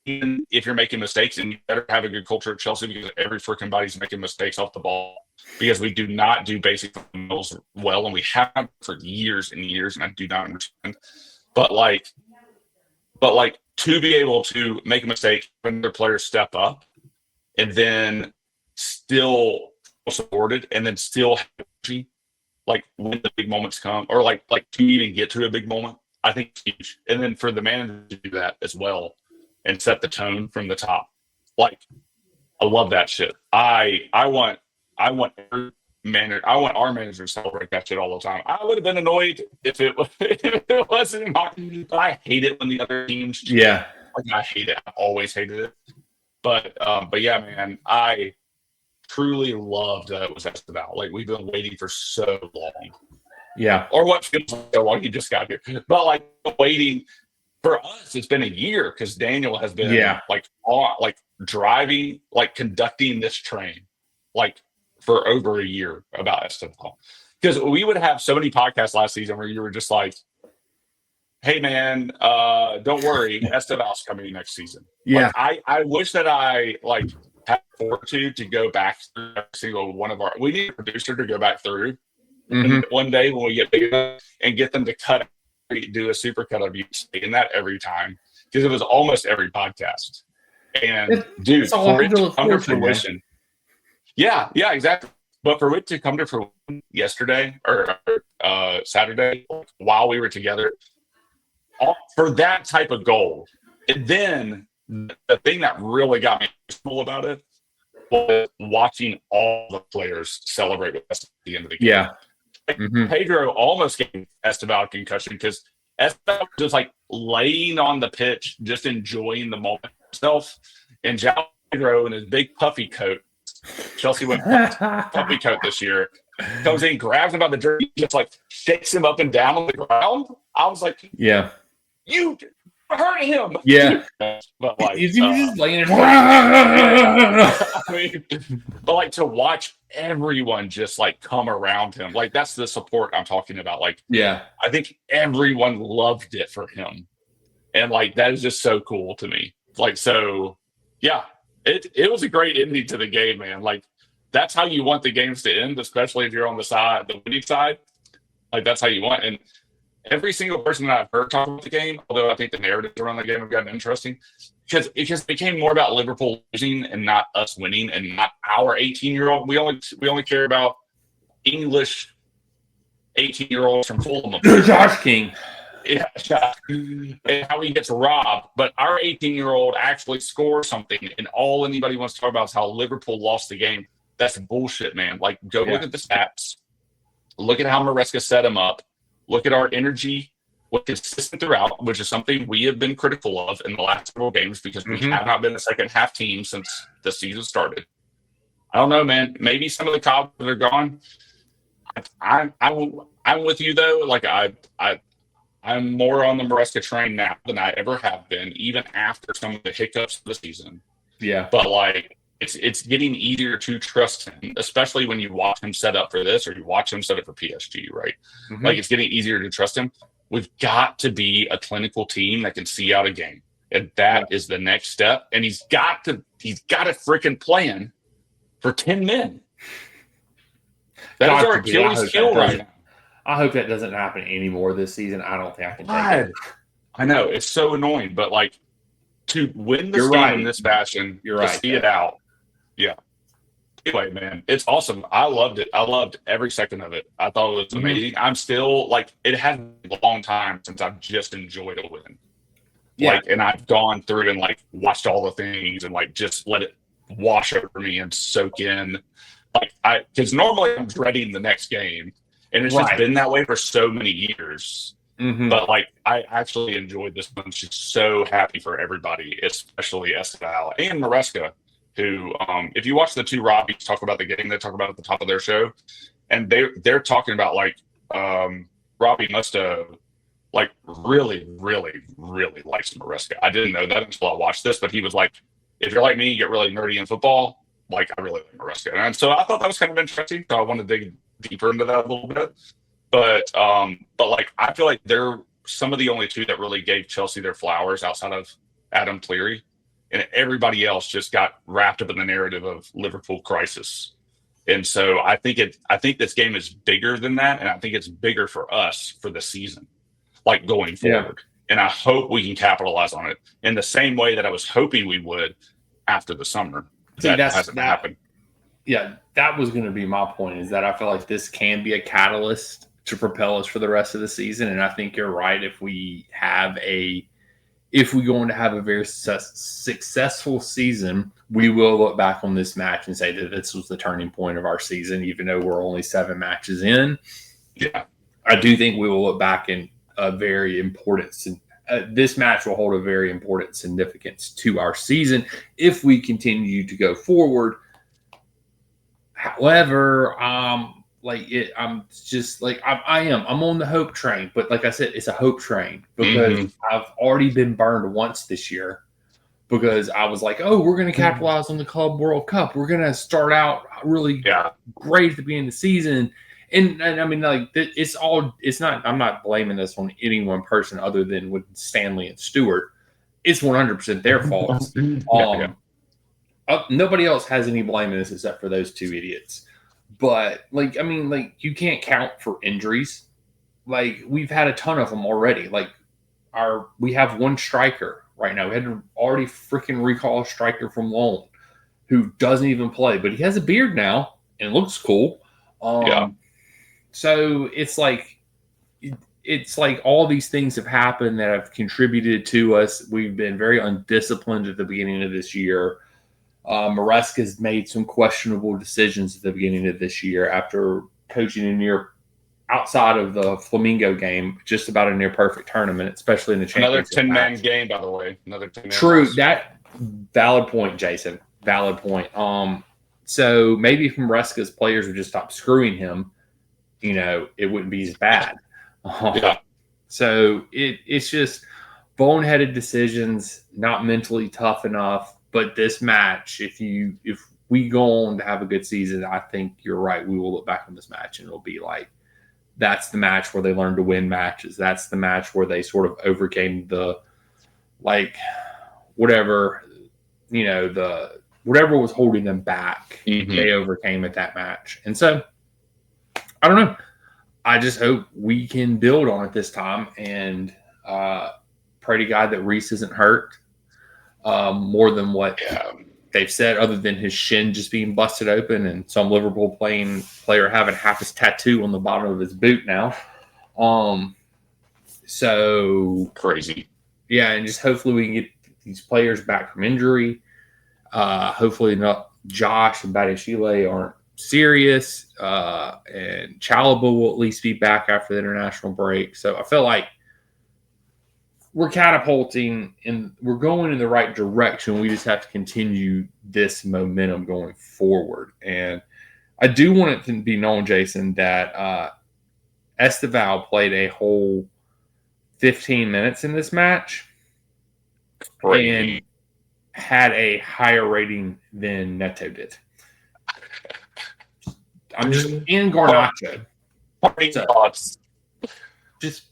even if you're making mistakes, and you better have a good culture at Chelsea because every freaking body's making mistakes off the ball because we do not do basic fundamentals well, and we have for years and years, and I do not understand. But to be able to make a mistake when their players step up and then still supported and then still have energy, like when the big moments come, or like to even get to a big moment, I think it's huge. And then for the manager to do that as well and set the tone from the top, like I love that shit. I want every manager. I want our manager to celebrate that shit all the time. I would have been annoyed if it wasn't my. I hate it when the other teams. Yeah, like, I hate it. I've always hated it. But yeah, man, I truly loved that it was Estevao. Like we've been waiting for so long. Yeah, or what feels like so long. He just got here, but like waiting for us, it's been a year because Daniel has been like driving, like conducting this train, like for over a year about Estevao. Because we would have so many podcasts last season where you were just like, "Hey man, don't worry, Estevao's coming next season." Yeah, like, I wish that I like had fortitude to go back through every single one of our. We need a producer to go back through and one day when we get big enough and get them to do a super cut of you saying that every time because it was almost every podcast. And dude, for it to come to fruition, yeah, exactly. But for it to come to fruition yesterday or Saturday, while we were together, for that type of goal, and then the thing that really got me emotional about it was watching all the players celebrate with us at the end of the game. Yeah. Pedro almost gave Estevao a concussion because Estevao was just like laying on the pitch, just enjoying the moment himself. And João Pedro in his big puffy coat, Chelsea went puffy coat this year, comes in, grabs him by the jersey, just like shakes him up and down on the ground. I was like, yeah, you hurt him. Yeah. But like, he's just laying I mean, but like to watch everyone just like come around him, like that's the support I'm talking about. Like, yeah, I think everyone loved it for him, and like that is just so cool to me. Like, so yeah, it was a great ending to the game, man. Like that's how you want the games to end, especially if you're on the winning side. Like that's how you want. And every single person that I've heard talk about the game, although I think the narratives around the game have gotten interesting, because it just became more about Liverpool losing and not us winning, and not our 18-year-old. We only care about English 18-year-olds from Fulham. Josh King. Yeah, and how he gets robbed. But our 18-year-old actually scores something, and all anybody wants to talk about is how Liverpool lost the game. That's bullshit, man. Like, go look at the stats. Look at how Maresca set him up. Look at our energy. was consistent throughout, which is something we have been critical of in the last several games because we have not been a second half team since the season started. I don't know, man. Maybe some of the cops that are gone. I'm with you though. Like I'm more on the Maresca train now than I ever have been, even after some of the hiccups of the season. Yeah. But like it's getting easier to trust him, especially when you watch him set up for this or you watch him set up for PSG, right? Like it's getting easier to trust him. We've got to be a clinical team that can see out a game. And that is the next step. And he's got a freaking plan for 10 men. That is our Achilles heel right now. I hope that doesn't happen anymore this season. I don't think I can take it. I know. It's so annoying. But, like, to win this game in this fashion, to see it out. Yeah. Anyway, man, it's awesome. I loved it. I loved every second of it. I thought it was amazing. I'm still, like, it has been a long time since I've just enjoyed a win. Yeah. Like, and I've gone through and, like, watched all the things and, like, just let it wash over me and soak in. Like, because normally I'm dreading the next game. And it's just been that way for so many years. But, like, I actually enjoyed this one. Just so happy for everybody, especially Estevao and Maresca, who, if you watch the two Robbies talk about the game, they talk about at the top of their show. And they're talking about, like, Robbie must have, like, really, really, really likes Maresca. I didn't know that until I watched this, but he was like, if you're like me, you get really nerdy in football, like, I really like Maresca. And so I thought that was kind of interesting. So I want to dig deeper into that a little bit. But like, I feel like they're some of the only two that really gave Chelsea their flowers outside of Adam Cleary. And everybody else just got wrapped up in the narrative of Liverpool crisis. And so I think this game is bigger than that. And I think it's bigger for us for the season, like going forward. And I hope we can capitalize on it in the same way that I was hoping we would after the summer. That hasn't happened. Yeah, that was going to be my point, is that I feel like this can be a catalyst to propel us for the rest of the season. And I think you're right. If we're going to have a very successful season, we will look back on this match and say that this was the turning point of our season, even though we're only 7 matches in. Yeah. I do think we will look back in a very important this match will hold a very important significance to our season if we continue to go forward. However, I'm just like, I'm on the hope train, but like I said, it's a hope train because I've already been burned once this year because I was like, oh, we're going to capitalize on the Club World Cup. We're going to start out really great at the beginning of the season. And I mean, like, I'm not blaming this on any one person other than with Stanley and Stewart. It's 100% their fault. Nobody else has any blame in this except for those 2 idiots. But, like, I mean, like, you can't count for injuries. Like, we've had a ton of them already. Like, we have 1 striker right now. We had to already freaking recall a striker from loan who doesn't even play. But he has a beard now and looks cool. So it's like all these things have happened that have contributed to us. We've been very undisciplined at the beginning of this year. Maresca's made some questionable decisions at the beginning of this year after coaching a near, outside of the Flamingo game, just about a near perfect tournament, especially in the championship. Another 10-man game, by the way. Another 10-man. True. That valid point, Jason. Valid point. So maybe if Maresca's players would just stop screwing him, it wouldn't be as bad. So it's just boneheaded decisions, not mentally tough enough. But this match, if we go on to have a good season, I think you're right. We will look back on this match and it'll be like, that's the match where they learned to win matches. That's the match where they sort of overcame the, like, whatever was holding them back. They overcame at that match. And so, I don't know. I just hope we can build on it this time and pray to God that Reese isn't hurt more than what they've said, other than his shin just being busted open and some Liverpool player having half his tattoo on the bottom of his boot now. So crazy. Yeah, and just hopefully we can get these players back from injury. Hopefully not Josh and Badiashile aren't serious, and Chalaba will at least be back after the international break. So I feel like we're catapulting and we're going in the right direction. We just have to continue this momentum going forward. And I do want it to be known, Jason, that Estevao played a whole 15 minutes in this match and had a higher rating than Neto did. I'm just in Garnacho. Parting thoughts. Just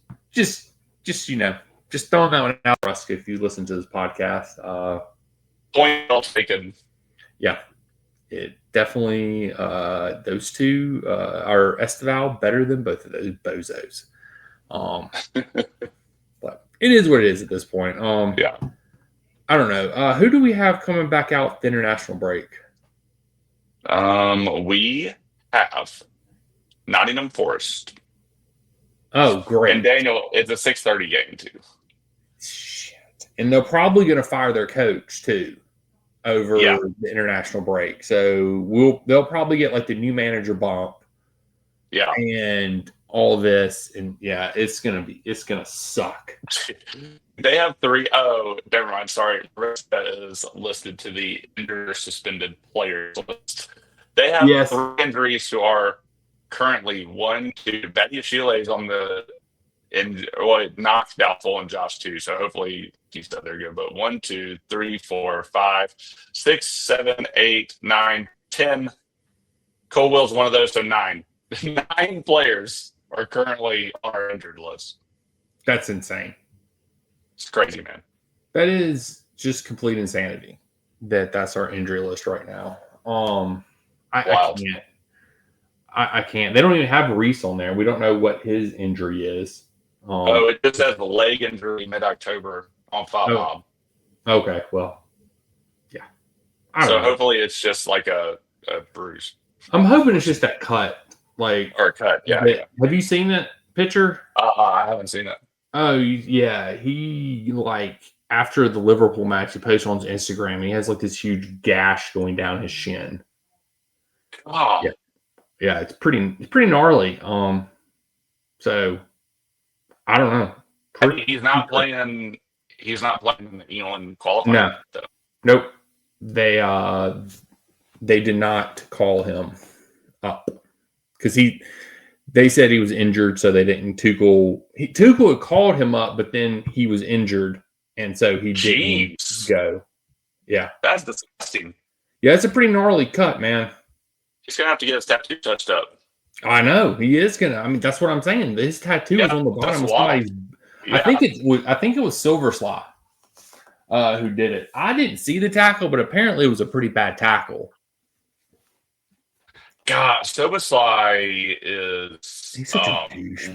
just throwing that one out for us if you listen to this podcast. Point well taken. Yeah, it definitely those two are Estevao better than both of those bozos. But it is what it is at this point. Yeah. I don't know. Who do we have coming back out the international break? We have Nottingham Forest. Oh, great. And Daniel, it's a 6:30 game too. Shit. And they're probably going to fire their coach too over the international break. So they'll probably get like the new manager bump. Yeah. And all this, and it's gonna suck. They have 3. Oh, never mind. Sorry, that is listed to the injured suspended players list. They have 3 injuries who are currently 1, 2. Betty Sheila is on the Knox doubtful and Josh too. So hopefully he's still there good. But 1, 2, 3, 4, 5, 6, 7, 8, 9, 10. Cole Will's one of those, so 9. 9 players are currently on our injured list. That's insane. It's crazy, man. That is just complete insanity. That's our injury list right now. I can't. I can't. They don't even have Reese on there. We don't know what his injury is. It just says a leg injury mid-October on Fob Mob. Okay, well, yeah. So hopefully it's just like a bruise. I'm hoping it's just that cut. Or a cut, yeah. Have you seen that picture? I haven't seen it. Oh, yeah. He, after the Liverpool match, he posted on his Instagram, he has, this huge gash going down his shin. Oh. Yeah, it's pretty gnarly. So, I don't know. He's not playing in the England qualifying. No. Nope. They did not call him up. Because they said he was injured, so they didn't. Tuchel had called him up, but then he was injured, and so he didn't go. Yeah, that's disgusting. Yeah, it's a pretty gnarly cut, man. He's gonna have to get his tattoo touched up. I know he is gonna. I mean, that's what I'm saying. His tattoo is on the bottom of somebody's. Yeah. I think it was Silverslaw who did it. I didn't see the tackle, but apparently it was a pretty bad tackle. God, Soboslai is he's such a douche,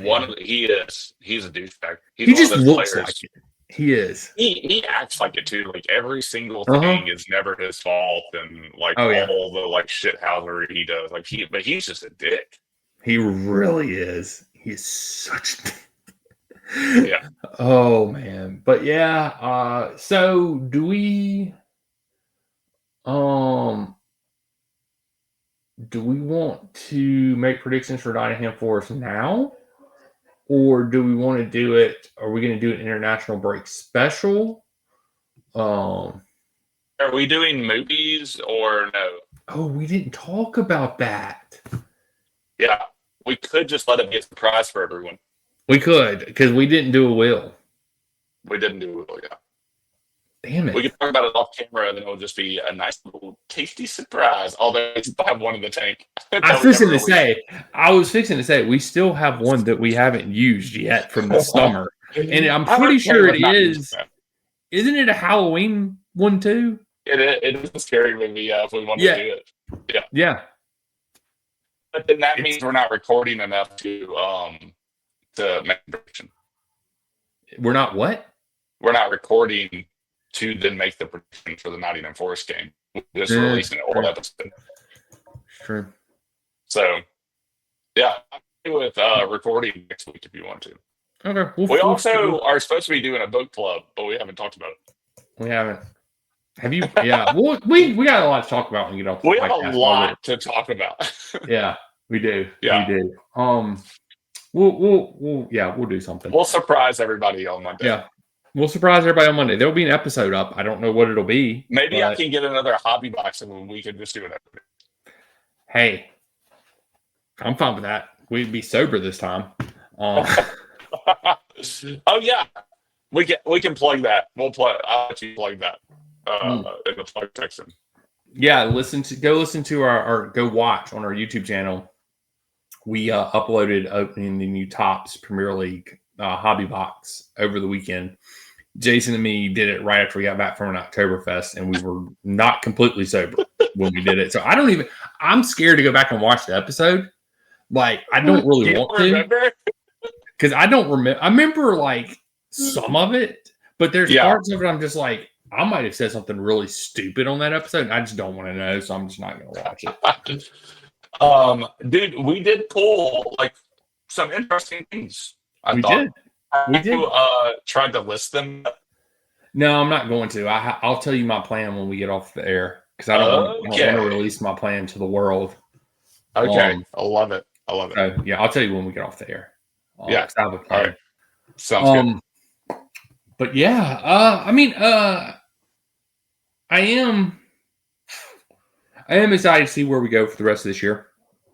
he's a douchebag. He just looks like it. He is. He acts like it too. Like every single thing is never his fault, and all the shithousery he does. But he's just a dick. He really is. He's such. Yeah. Oh man, but yeah. So do we? Do we want to make predictions for Nottingham Forest now? Or do we want to do it? Are we going to do an international break special? Are we doing movies or no? Oh, we didn't talk about that. Yeah. We could just let it be a surprise for everyone. We could, because we didn't do a will. We didn't do a will, yeah. Damn it. We can talk about it off camera, and then it'll just be a nice little tasty surprise. Although I still have one in the tank. I was fixing to say we still have one that we haven't used yet from the summer. And I'm pretty sure it is. Isn't it a Halloween one too? It is a scary movie, if we want to do it. Yeah. Yeah. But then that means we're not recording enough to make a prediction. We're not what? We're not recording to then make the prediction for the Nottingham Forest game. We're just releasing an old episode. True. So, yeah, I'm with recording next week if you want to. Okay. We also are supposed to be doing a book club, but we haven't talked about it. We haven't. Have you? Yeah. Well, we got a lot to talk about when you get off. We have a lot to talk about. Yeah, we do. Yeah. We do. We'll do something. We'll surprise everybody on Monday. Yeah. We'll surprise everybody on Monday. There'll be an episode up. I don't know what it'll be. Maybe I can get another hobby box and we can just do it. Hey, I'm fine with that. We'd be sober this time. Oh yeah, we can plug that. We'll plug. I'll let you plug that in the plug section. Yeah, go listen to our go watch on our YouTube channel. We uploaded opening the new Topps Premier League hobby box over the weekend. Jason and me did it right after we got back from an Oktoberfest, and we were not completely sober when we did it. So I'm scared to go back and watch the episode. Like, I don't really want to. Because I don't remember. I remember, like, some of it, but there's parts of it I'm just like, I might have said something really stupid on that episode, and I just don't want to know, so I'm just not going to watch it. Dude, we did pull, like, some interesting things. We did. You tried to list them? No, I'm not going to. I'll tell you my plan when we get off the air, because I don't want to release my plan to the world. Okay, I love it. Yeah, I'll tell you when we get off the air. Yeah, I have a plan. All right. Sounds good. But yeah, I am excited to see where we go for the rest of this year,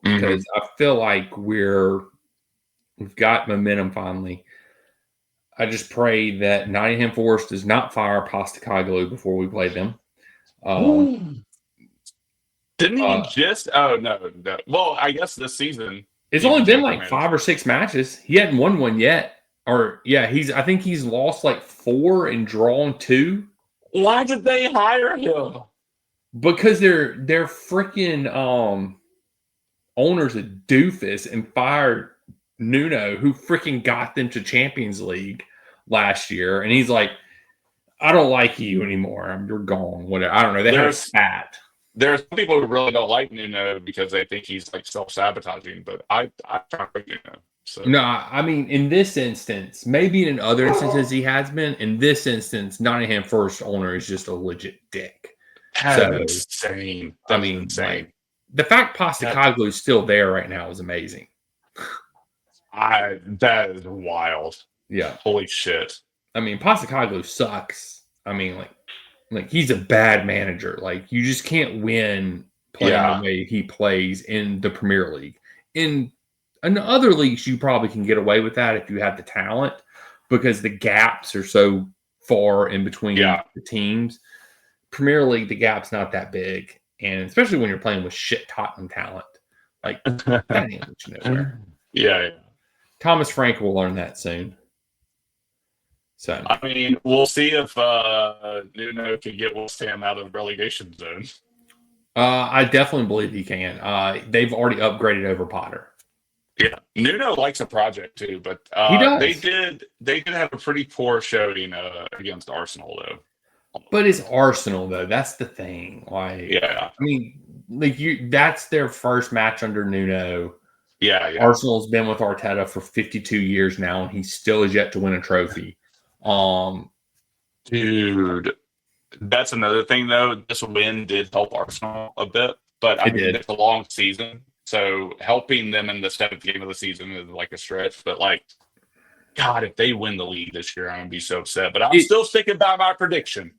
because I feel like we've got momentum finally. I just pray that Nottingham Forest does not fire Postecoglou before we play them. Didn't he just? Oh no. Well, I guess this season it's only been like 5 or 6 matches. He hadn't won one yet. Or yeah, I think he's lost like 4 and drawn 2. Why did they hire him? Because their freaking owner's a doofus and fired Nuno, who freaking got them to Champions League last year, and he's like, I don't like you anymore. You're gone. Whatever. I don't know. They have a spat. There are some people who really don't like Nuno because they think he's like self-sabotaging, but I don't like Nuno. So. No, I mean, in this instance, maybe in other instances he has been. In this instance, Nottingham Forest owner is just a legit dick. That's insane. That's insane. Like, the fact Postecoglou is still there right now is amazing. That is wild. Yeah. Holy shit. I mean, Postecoglou sucks. I mean, like he's a bad manager. Like, you just can't win playing the way he plays in the Premier League. In other leagues, you probably can get away with that if you have the talent, because the gaps are so far in between the teams. Premier League, the gap's not that big, and especially when you're playing with shit Tottenham talent, like that ain't nowhere. Yeah. Thomas Frank will learn that soon. So I mean, we'll see if Nuno can get West Ham out of the relegation zone. I definitely believe he can. They've already upgraded over Potter. Yeah, Nuno likes a project too, but he does. They did have a pretty poor showing against Arsenal though. But it's Arsenal though. That's the thing. Like, I mean, that's their first match under Nuno. Yeah. Arsenal's been with Arteta for 52 years now, and he still is yet to win a trophy. Dude, that's another thing though. This win did help Arsenal a bit, but I mean, it's a long season, so helping them in the 7th game of the season is like a stretch. But like, God, if they win the league this year, I'm gonna be so upset. But I'm still sticking by my prediction.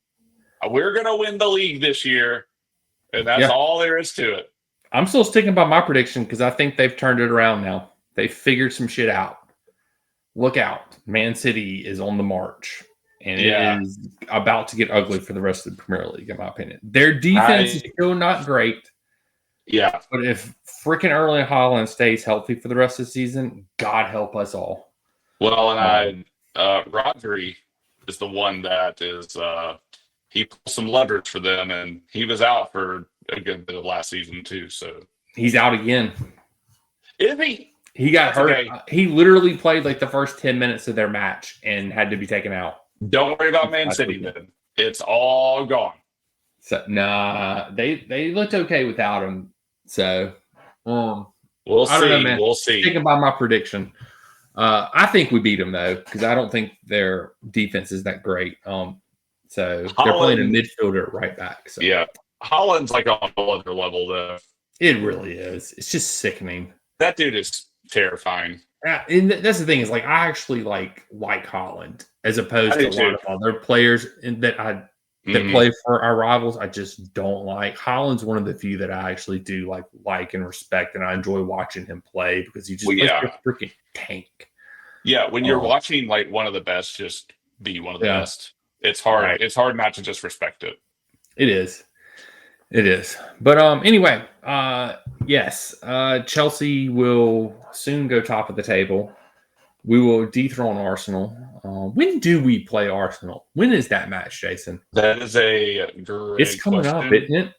We're gonna win the league this year, and that's all there is to it. I'm still sticking by my prediction because I think they've turned it around now. They figured some shit out. Look out. Man City is on the march, and it is about to get ugly for the rest of the Premier League, in my opinion. Their defense is still not great. Yeah. But if freaking Erling Haaland stays healthy for the rest of the season, God help us all. Well, and Rodri is the one that is he pulled some leverage for them, and he was out for a good bit of last season too. So he's out again. Is he? He got hurt. Okay. He literally played like the first 10 minutes of their match and had to be taken out. Don't worry about Man City then. It's all gone. So nah, they looked okay without him. So we'll see. I don't know, man. We'll see. Sticking by my prediction. I think we beat them though, because I don't think their defense is that great. So they're playing a midfielder right back. So. Yeah, Holland's like on a other level though. It really is. It's just sickening. That dude is terrifying. And that's the thing is like I actually like Holland as opposed I to a do lot too. of other players that Mhm. play for our rivals. I just don't like. Holland's one of the few that I actually do like and respect, and I enjoy watching him play because he just Well, plays yeah. like a freaking tank. Yeah, when you're Um, watching like one of the best just be one of the yeah, best, it's hard. right. It's hard not to just respect it. It is. It is. But anyway, yes, Chelsea will soon go top of the table. We will dethrone Arsenal. When do we play Arsenal? When is that match, Jason? That is a It's great coming up, question. isn't it?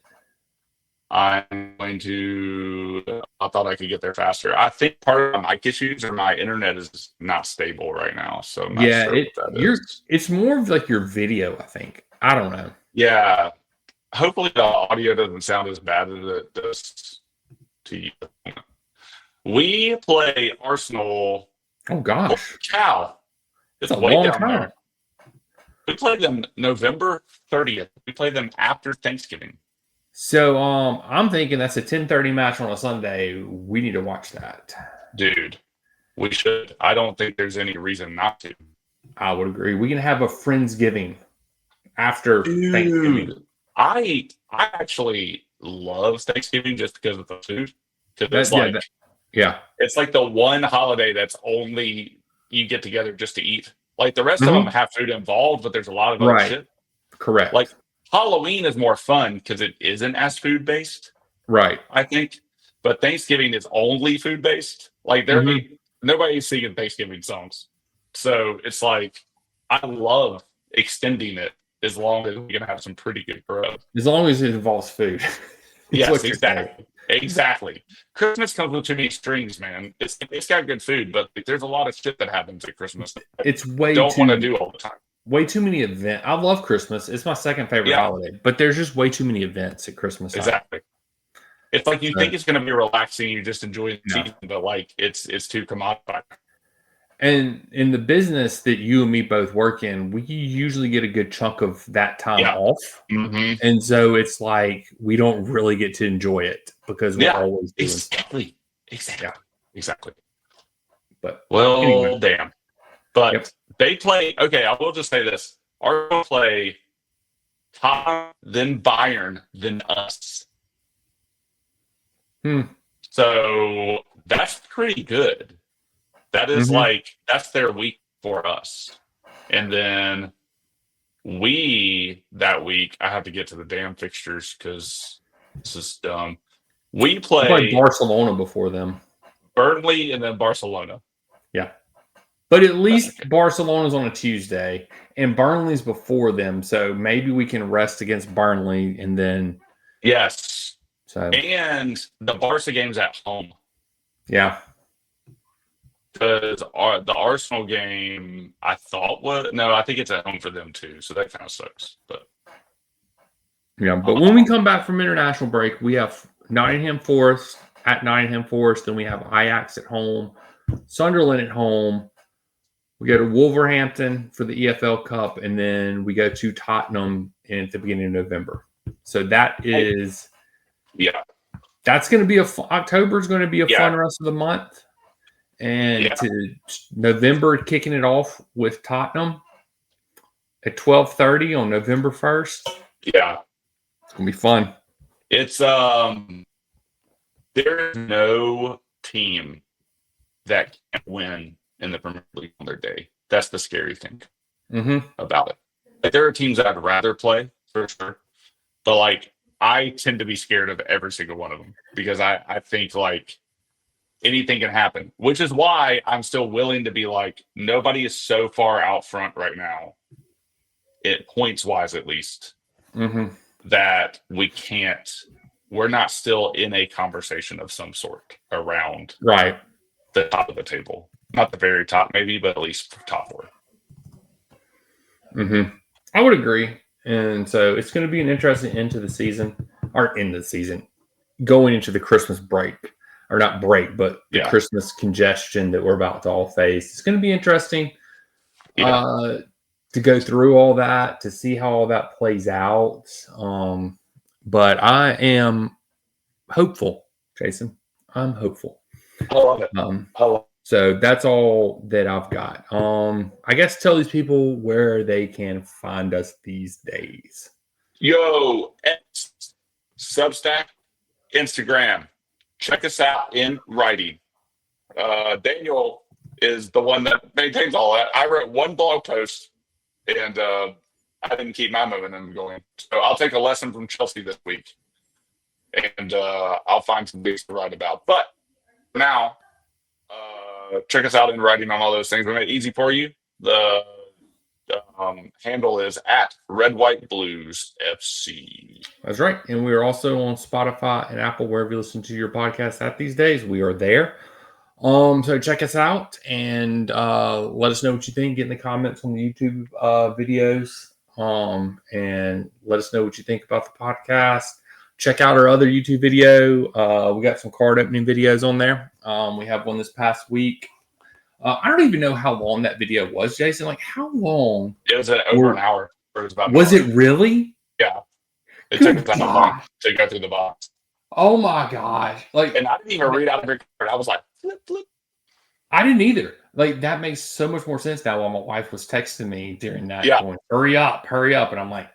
I'm going to. I thought I could get there faster. I think part of my mic issues or my internet is not stable right now, so I'm not Yeah, sure what that is. it's more of like your video, I think. I don't know. Yeah, hopefully the audio doesn't sound as bad as it does to you. We play Arsenal. Oh Holy gosh. cow! It's It's a way long down time. there. We play them November 30th. We play them after Thanksgiving. So I'm thinking that's a 10:30 match on a Sunday. We need to watch that. Dude, we should. I don't think there's any reason not to. I would agree. We can have a Friendsgiving after Thanksgiving. Dude, I actually love Thanksgiving just because of the food. Because That, yeah, that, yeah. it's like the one holiday that's only you get together just to eat. Like the rest of them Mhm. have food involved, but there's a lot of other Right. shit. Correct. Like Halloween is more fun because it isn't as food based, Right. I think. But Thanksgiving is only food based. Like there Mhm. ain't nobody's singing Thanksgiving songs. So it's like I love extending it as long as we can have some pretty good grub. As long as it involves food. Yes, what you're saying. exactly. Exactly. Christmas comes with too many strings, man. It's got good food, but like, there's a lot of shit that happens at Christmas that I It's way don't want to too do all the time. many events. I love Christmas. It's my second favorite Yeah. holiday, but there's just way too many events at Christmas time. Exactly. It's like you So, think it's going to be relaxing, you just enjoy the Yeah. season, but like it's too commodified. and in the business that you and me both work in, we usually get a good chunk of that time Yeah. off. Mm-hmm. And so it's like we don't really get to enjoy it because we're Yeah. always doing Exactly. Yeah. Exactly. But Well, anyway. damn. But Yep. they play. Okay, I will just say this: Arsenal play Tottenham, then Bayern, then us. So that's pretty good. That is Mhm. like that's their week for us, and then that week I have to get to the damn fixtures because this is dumb. We We played play Barcelona before them. Burnley and then Barcelona. Yeah. But at least Barcelona's on a Tuesday and Burnley's before them. So maybe we can rest against Burnley and then Yes, so and the Barca game's at home. yeah. Because the Arsenal game, I thought I think it's at home for them too. So that kind of sucks. But Yeah. But when we come back from international break, we have Nottingham Forest at Nottingham Forest, then we have Ajax at home, Sunderland at home. We go to Wolverhampton for the EFL Cup, and then we go to Tottenham at the beginning of November. So that is yeah, that's going to be October is going to be a Yeah. fun rest of the month, and Yeah. to November kicking it off with Tottenham at 12:30 on November 1st. yeah, It's going to be fun. it's there's no team that can't win in the Premier League on their day. That's the scary thing about it. Like there are teams that I'd rather play for sure, but like I tend to be scared of every single one of them because I think like anything can happen, which is why I'm still willing to be like nobody is so far out front right now, it points wise at least, that we're not still in a conversation of some sort around Right. the top of the table. Not the very top, maybe, but at least top four. I would agree. And so it's going to be an interesting end of the season, going into the Christmas break, or not break, but the Christmas congestion that we're about to all face. It's going to be interesting to go through all that, to see how all that plays out. But I am hopeful, Jason. I'm hopeful. I love it. So that's all that I've got. I guess tell these people where they can find us these days. Yo, X, Substack, Instagram. Check us out in writing. Daniel is the one that maintains all that. I wrote one blog post, and I didn't keep my momentum going. So I'll take a lesson from Chelsea this week, and I'll find some things to write about. But for now, check us out in writing on all those things. We made it easy for you. The handle is at Red White Blues FC. That's right. And we are also on Spotify and Apple, wherever you listen to your podcast at these days. We are there. So check us out and let us know what you think. Get in the comments on the YouTube videos. And let us know what you think about the podcast. Check out our other YouTube video. We got some card opening videos on there. We have one this past week. I don't even know how long that video was, Jason. Like, how long? It was over an hour. Was it really? Yeah. It Good took us a God. month to go through the box. Oh my gosh. Like, And I didn't even read out every card. I was like, flip, flip. I didn't either. Like, that makes so much more sense now while my wife was texting me during that. Yeah. Going, hurry up. And I'm like,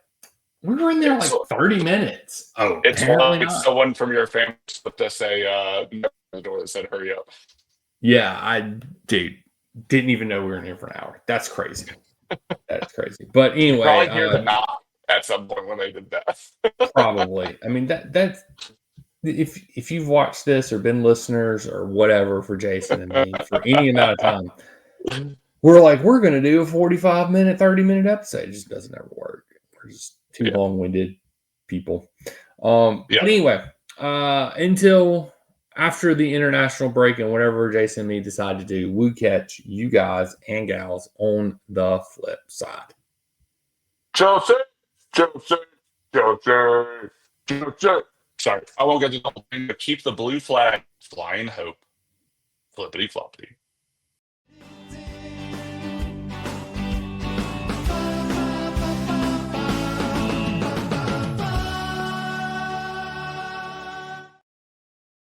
we were in there like 30 minutes. Oh, It's not. someone from your family slipped us a note on the door that said, hurry up. Yeah, didn't even know we were in here for an hour. That's crazy. That's crazy. But anyway. Probably hear the knock at some point when they did that. Probably. I mean, that's if you've watched this or been listeners or whatever for Jason and me for any amount of time, we're going to do a 45-minute, 30-minute episode. It just doesn't ever work. We're just too long-winded people. But anyway, until after the international break and whatever Jason and me decide to do, we'll catch you guys and gals on the flip side. Chelsea. Sorry, I won't get to the whole thing, but keep the blue flag flying hope. Flippity floppity.